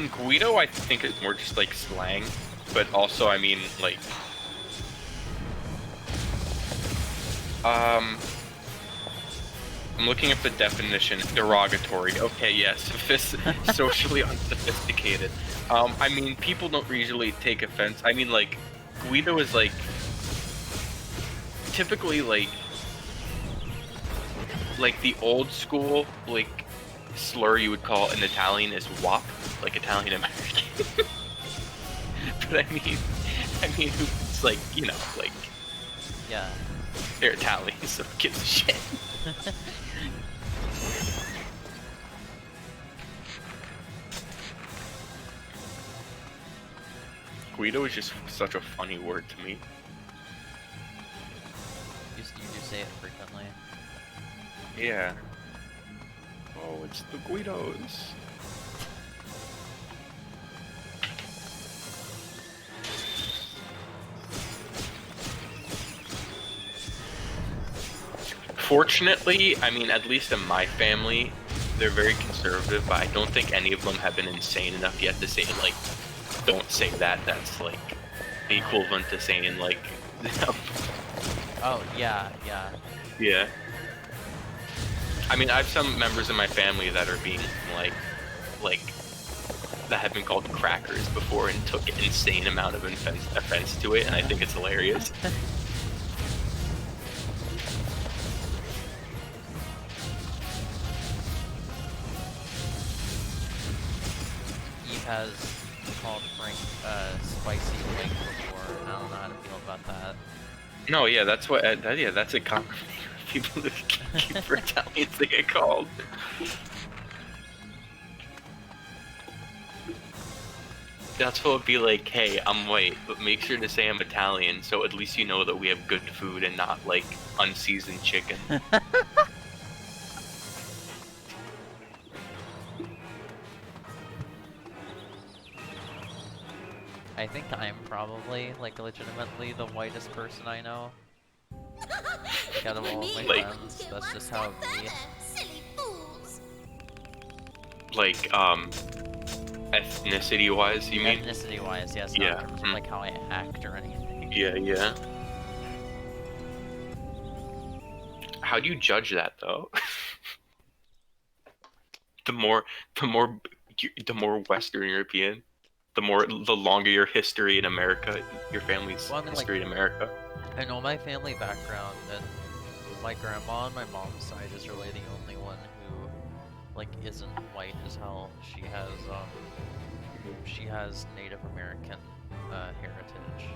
Guido I think is more just like slang, but also I mean like I'm looking up the definition. Derogatory. Okay, yes. Socially unsophisticated. I mean, people don't usually take offense. I mean, like, Guido is like typically like the old school like slur you would call an Italian is WAP, like Italian American. But I mean, who's like, you know, like, Yeah. they're Italian, so who gives a shit? Guido is just such a funny word to me. You do say it frequently. Yeah. Oh, it's the Guidos. Fortunately, I mean, at least in my family, they're very conservative, but I don't think any of them have been insane enough yet to say, like, don't say that. That's, like, the equivalent to saying, like, Oh, yeah. yeah. I mean, I have some members of my family that are being, like, that have been called crackers before and took an insane amount of offense to it, and I think it's hilarious. Eve has called Frank spicy wing before, and I don't know how to feel about that. No, yeah, that's what. Yeah, that's a common people who keep for Italians they get called. That's what would be like, hey, I'm white, but make sure to say I'm Italian, so at least you know that we have good food and not, like, unseasoned chicken. I think I'm probably, like, legitimately the whitest person I know. Like, out of all of my Like- friends, that's just how it be. Silly fools. Like, ethnicity-wise, you mean? Ethnicity-wise, yes, Yeah, not in terms of, like, how I act or anything. Yeah, yeah. How do you judge that, though? the more Western European, the longer your history in America, your family's Well, I mean, like, history in America. I know my family background, and my grandma on my mom's side is really the only one who, like, isn't white as hell. She has Native American, heritage.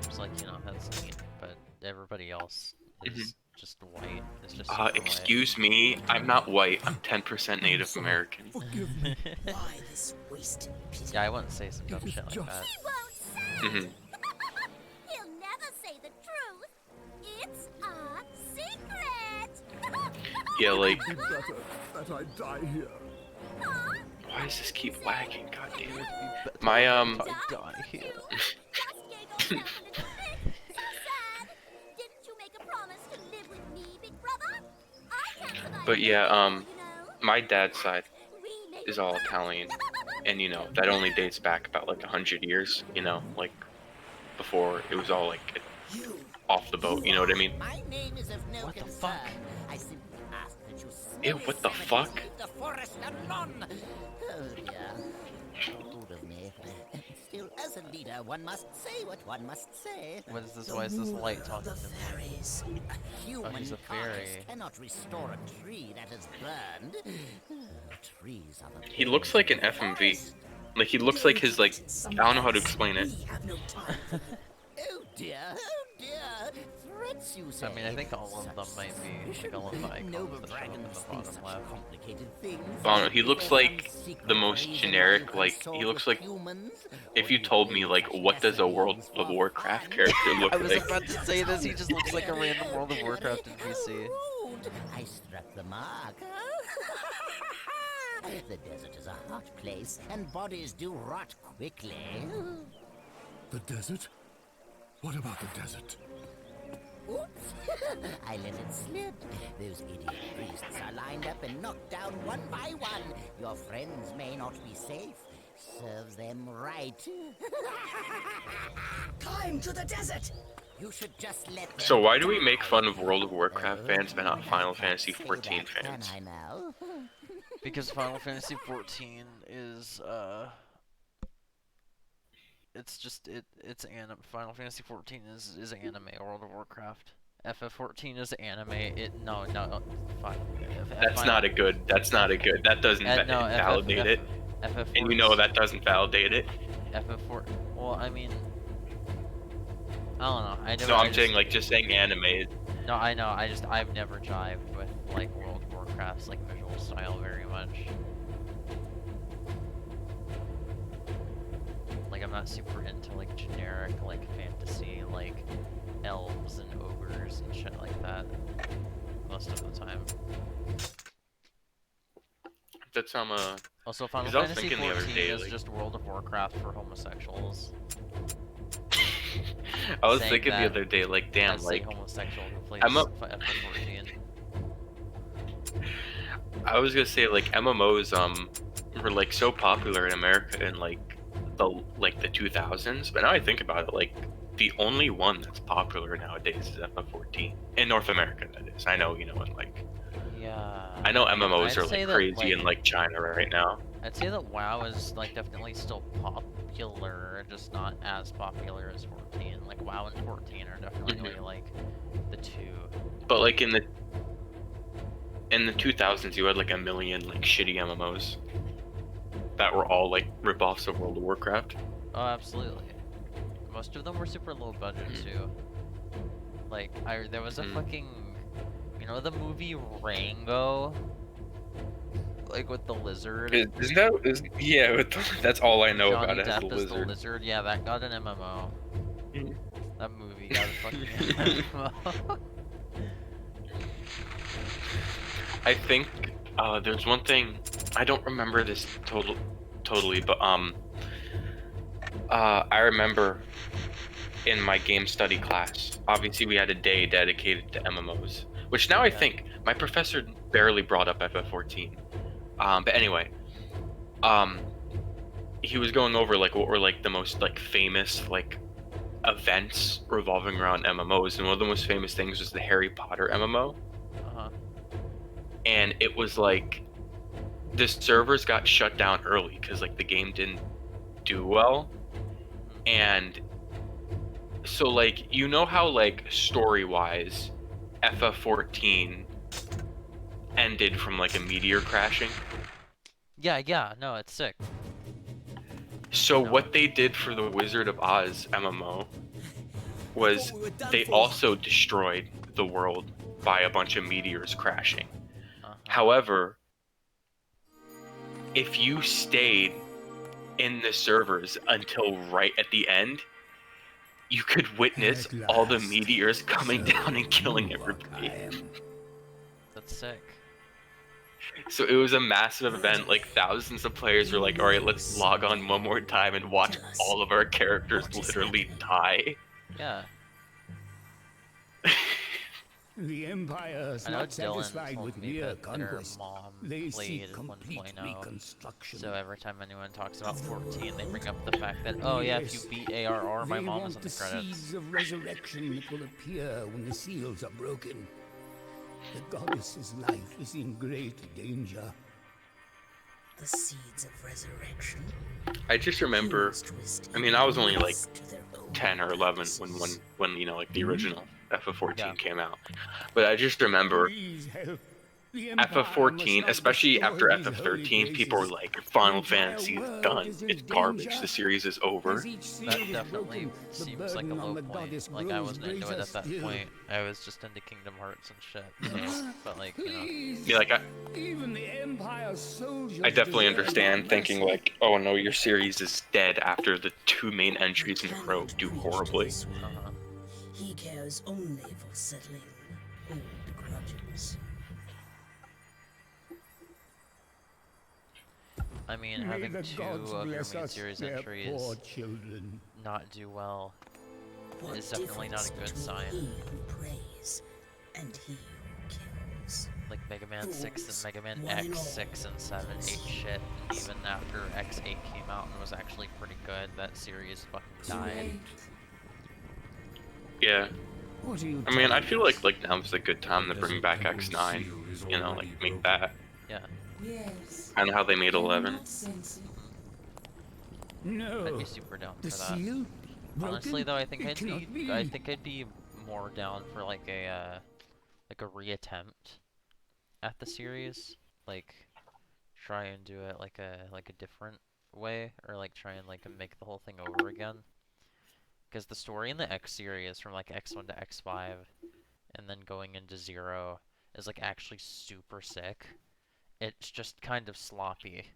It's like, you know, that's neat, but everybody else is just white. It's just super white. Excuse me, I'm not white. I'm 10% Native American. Forgive me. Why this wasted pity? Yeah, I wouldn't say some dumb It is shit like just- that. He won't say. Mhm. He'll never say the truth. It's a secret. Yeah, like, It'd be better that I die here. Huh? why does this keep lagging? God damn it. My, Die here. Just giggled down a little bit. So sad. Didn't you make a promise to live with me, big brother? I can't survive But yeah, without you, you know. my dad's side We make is all Italian. And, you know, that only dates back about, like, 100 years, you know, like, before it was all, like, You off the boat, you know what I mean? My name is of no What the concern. fuck? I simply ask that you Ew, what the savages fuck? leave the forest alone. Oh dear. Good of me. Still, as a leader, one must say what one must say. What is this? Why is this light talking the to me? fairies. A human he's a carcass fairy. cannot restore a tree that is burned. Trees are the He looks like an FMV. Like, he looks like his, like, I don't know how to explain it. We have no time for that. Oh dear, oh dear. Threats, you say? I mean, I think all of them might be, like, all of the icons Noble that show up in dragons the think bottom such left. complicated things. I don't know, he looks Their like one secret the most reason generic, why you like, consort he looks with like, humans, if or you told play me, like, such what does a lesser World games of for Warcraft fun. character look I was like? about to say this, he just looks like a random World of Warcraft NPC. How rude. I struck the mark. The desert is a hot place, and bodies do rot quickly. The desert? What about the desert? Oops! I let it slip. Those idiot priests are lined up and knocked down one by one. Your friends may not be safe. Serves them right. Climb to the desert. You should just let them So why do we make die. fun of World of Warcraft fans but not I Final can't Fantasy say XIV that, fans? Can I now? Because Final Fantasy XIV is, it's just, it's anime. Final Fantasy XIV is anime. World of Warcraft. FF14 is anime. No, fuck. That's not a good, that doesn't validate it. FF14. And you know that doesn't validate it. FF4. Well, I mean, I don't know. I No, I'm saying, like, just saying anime. No, I know. I've never jived with like World of Warcraft's like visual style very much. Like, I'm not super into like generic like fantasy like elves and ogres and shit like that most of the time. That's Also, Final 'cause I was Fantasy thinking the other XIV day, is like- just World of Warcraft for homosexuals. I was saying thinking the that other day, like, damn, As a like, homosexual who plays FF14. I was gonna say, like, MMOs, were, like, so popular in America in, like, the 2000s, but now I think about it, like, the only one that's popular nowadays is FF14. In North America, that is. I know, you know, in, like, Yeah. I know MMOs I'd are, say like, that, crazy in, like, China right now. I'd say that WoW is like definitely still popular, just not as popular as 14. Like WoW and 14 are definitely like the two. But, like, in the 2000s, you had, like, a million, like, shitty MMOs that were all, like, rip-offs of World of Warcraft. Oh, absolutely. Most of them were super low budget too. Like, there was a Mm. fucking, you know, the movie Rango, like with the lizard. Isn't that yeah? That's all I know Johnny about it. Has the Depp is the lizard. lizard. Yeah, that got an MMO. Mhm. That movie got a fucking MMO. I think there's one thing I don't remember this totally, but I remember in my game study class, obviously we had a day dedicated to MMOs, which now I Yeah. think my professor barely brought up FF14. But anyway, he was going over like what were like the most like famous like events revolving around MMOs, and one of the most famous things was the Harry Potter MMO. Uh-huh. And it was like the servers got shut down early because like the game didn't do well. And so like, you know how like story wise FF14 ended from like a meteor crashing? Yeah, no, it's sick. So No. what they did for the Wizard of Oz MMO was they also destroyed the world by a bunch of meteors crashing. Uh-huh. However, if you stayed in the servers until right at the end, you could witness At all the last, meteors coming so down and killing you are everybody. Kyle. That's sick. So it was a massive event. Like thousands of players were like, "All right, let's log on one more time and watch all of our characters literally die." Yeah. The Empire is I know not Dylan satisfied told with me mere that their conquest. mom They played seek complete 1.0. reconstruction. So every time anyone talks about 14, they bring up the fact that, oh yeah, if you beat ARR, my They mom want is in the the credits. seeds of resurrection that will appear when the seals are broken. The goddess's life is in great danger. The seeds of resurrection. I just remember. Humans twist I mean, I was only like events to their own 10 or 11 purposes. when you know like the original FF14 Yeah. came out, but I just remember Please help. The Empire must FF14, not especially destroy after these FF13, holy people were places. like, Final The Fantasy entire is world done, is in it's garbage, danger. the series is over. As each seal That is definitely broken, the seems like a burden on low the point. goddess Like, I grows wasn't into it greater at that still. point. I was just into Kingdom Hearts and shit, so, but like, you know. Please. Yeah, like Even the Empire's soldiers I definitely deserve understand our thinking mercy. like, oh no, your series is dead after the 2 main entries in a row Cannot do preach to horribly. this one. Uh-huh. He cares only for settling old grudges. I mean, May having the 2 gods of your bless main us, series their entries poor children. not do well What is definitely not a difference good between sign. He who prays and he who kills. Like Mega Man 6 and Mega Man One and X all. 6 and 7 ate shit, and even after X8 came out and was actually pretty good, that series fucking died. Yeah, What are you I mean, I telling feel us? like now's a good time to bring back X9. You know, like make that Yeah. Yes. kind of how they made 11. Not sensitive. No. I'd be super down for The that. seal? Honestly Broken? though, I think It I'd cannot be, be. I think I'd be more down for like a reattempt at the series. Like try and do it like a different way, or like try and like make the whole thing over again. Because the story in the X series from like X1 to X5 and then going into 0 is like actually super sick. It's just kind of sloppy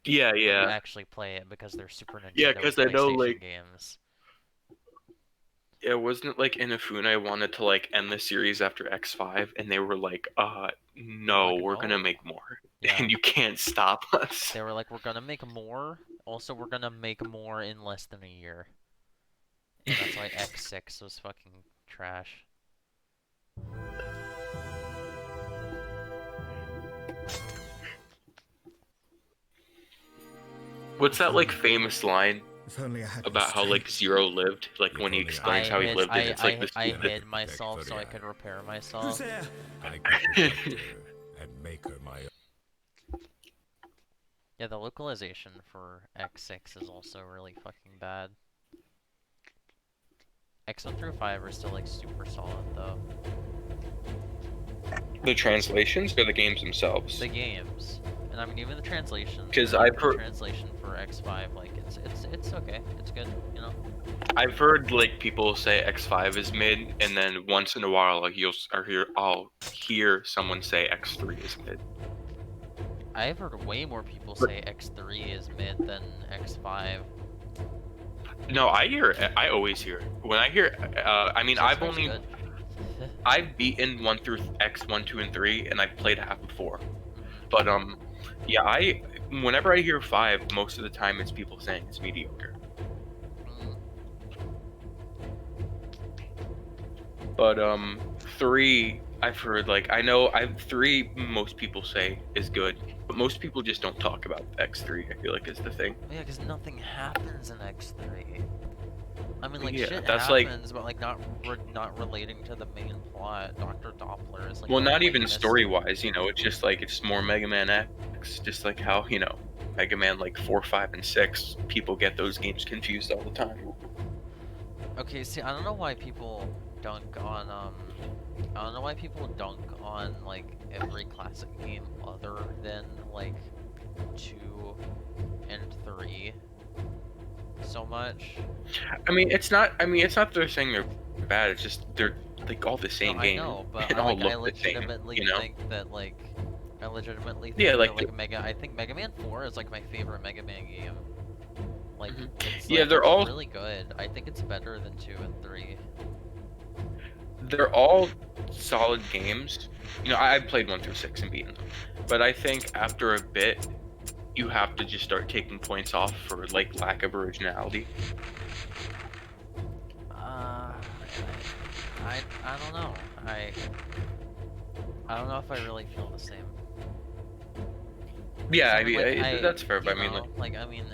Yeah, when you yeah. actually play it because they're Super Nintendo Yeah, and 'cause I know, PlayStation like- games. Yeah, wasn't it like Inafune wanted to like end the series after X5 and they were like, no, Like, we're gonna no. make more. Yeah. And you can't stop us. They were like, we're gonna make more. Also, we're gonna make more in less than a year. And that's why X6 was fucking trash. What's that like famous line If only I had about how like Zero lived? Like when he explains how he lived it, it's like this I stupid. hid myself so I could repair Who's myself. there? I could protect her and make her my own. Yeah, the localization for X6 is also really fucking bad. X1 through 5 are still like super solid though. The translations or the games themselves? The games. And I mean, even the translation. 'Cause even I've the heard- translation for X5, like it's okay. It's good, you know. I've heard like people say X5 is mid, and then once in a while I'll hear someone say X3 is mid. I've heard way more people say X3 is mid than X5. No, I always hear when I hear. I mean, I've X5's only good. I've beaten 1 through X1, 2, and 3, and I've played half of 4. But yeah, whenever I hear 5, most of the time it's people saying it's mediocre. Mm. But 3, I've heard like 3 most people say is good, but most people just don't talk about X3. I feel like is the thing. Yeah, because nothing happens in X3. I mean, like Yeah, shit that's like- happens, but like not relating to the main plot. Dr. Doppler is like. Well, the not even lamest- story-wise, you know, it's just like it's more Mega Man X, just like how, you know, Mega Man like 4, 5, and 6, people get those games confused all the time. Okay, see, I don't know why people dunk on I don't know why people dunk on like every classic game other than like 2 and 3 so much. I mean, it's not they're saying they're bad, it's just they're like all the same No, game. I know, but and I, all like, I look the same, legitimately you know? think that like I legitimately think Yeah, that, like like I think Mega Man 4 is like my favorite Mega Man game. Like it's, Yeah, like, they're it's all- really good. I think it's better than 2 and 3. They're all solid games. You know, I played 1 through 6 and beaten them. But I think after a bit, you have to just start taking points off for like lack of originality. I don't know. I don't know if I really feel the same. Yeah, So, I mean, like, that's fair, but I you mean, know, like, I mean,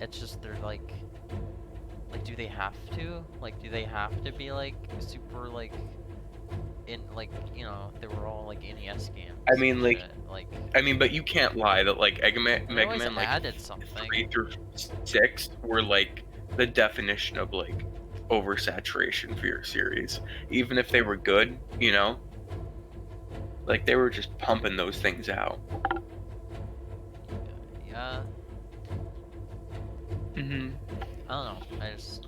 it's just they're like, do they have to? Like, do they have to be like super like, in like, you know, they were all like NES games. I mean, and like, shit, but you can't lie that like Mega they always Man like added something. 3 through 6 were like the definition of like oversaturation for your series. Even if they were good, you know, like they were just pumping those things out. Yeah, Mm-hmm. I don't know. I just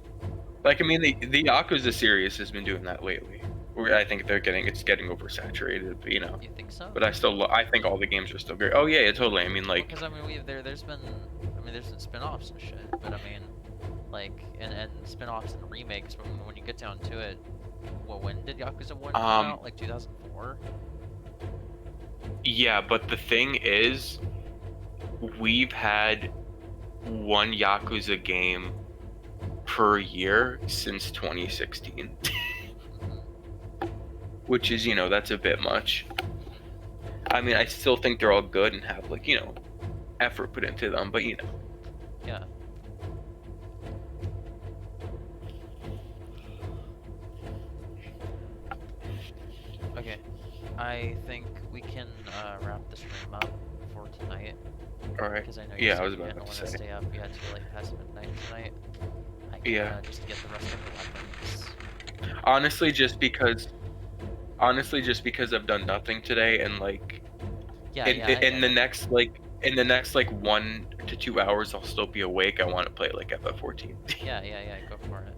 Like, I mean, the Yakuza series has been doing that lately. Where I think it's getting oversaturated, but, you know. you think so? But I think all the games are still great. Oh yeah, totally. I mean, like, Because I mean, there's been spin-offs and shit, but I mean, like, and spin-offs and remakes. But when you get down to it, well, when did Yakuza 1 come out? Like 2004. yeah, but the thing is, we've had one Yakuza game per year since 2016. Which is, you know, that's a bit much. I mean, I still think they're all good and have, like, you know, effort put into them, but, you know. Yeah. Okay, I think we can wrap the stream up for tonight. Alright. Because I know you Yeah, I said was you about didn't to want to say. stay up. You had to like past midnight tonight. I can, Yeah. just get the rest of the weapons. Honestly, just because I've done nothing today, and like, Yeah, in, yeah. I in get the it. next like 1 to 2 hours, I'll still be awake. I want to play like FF14. Yeah, go for it.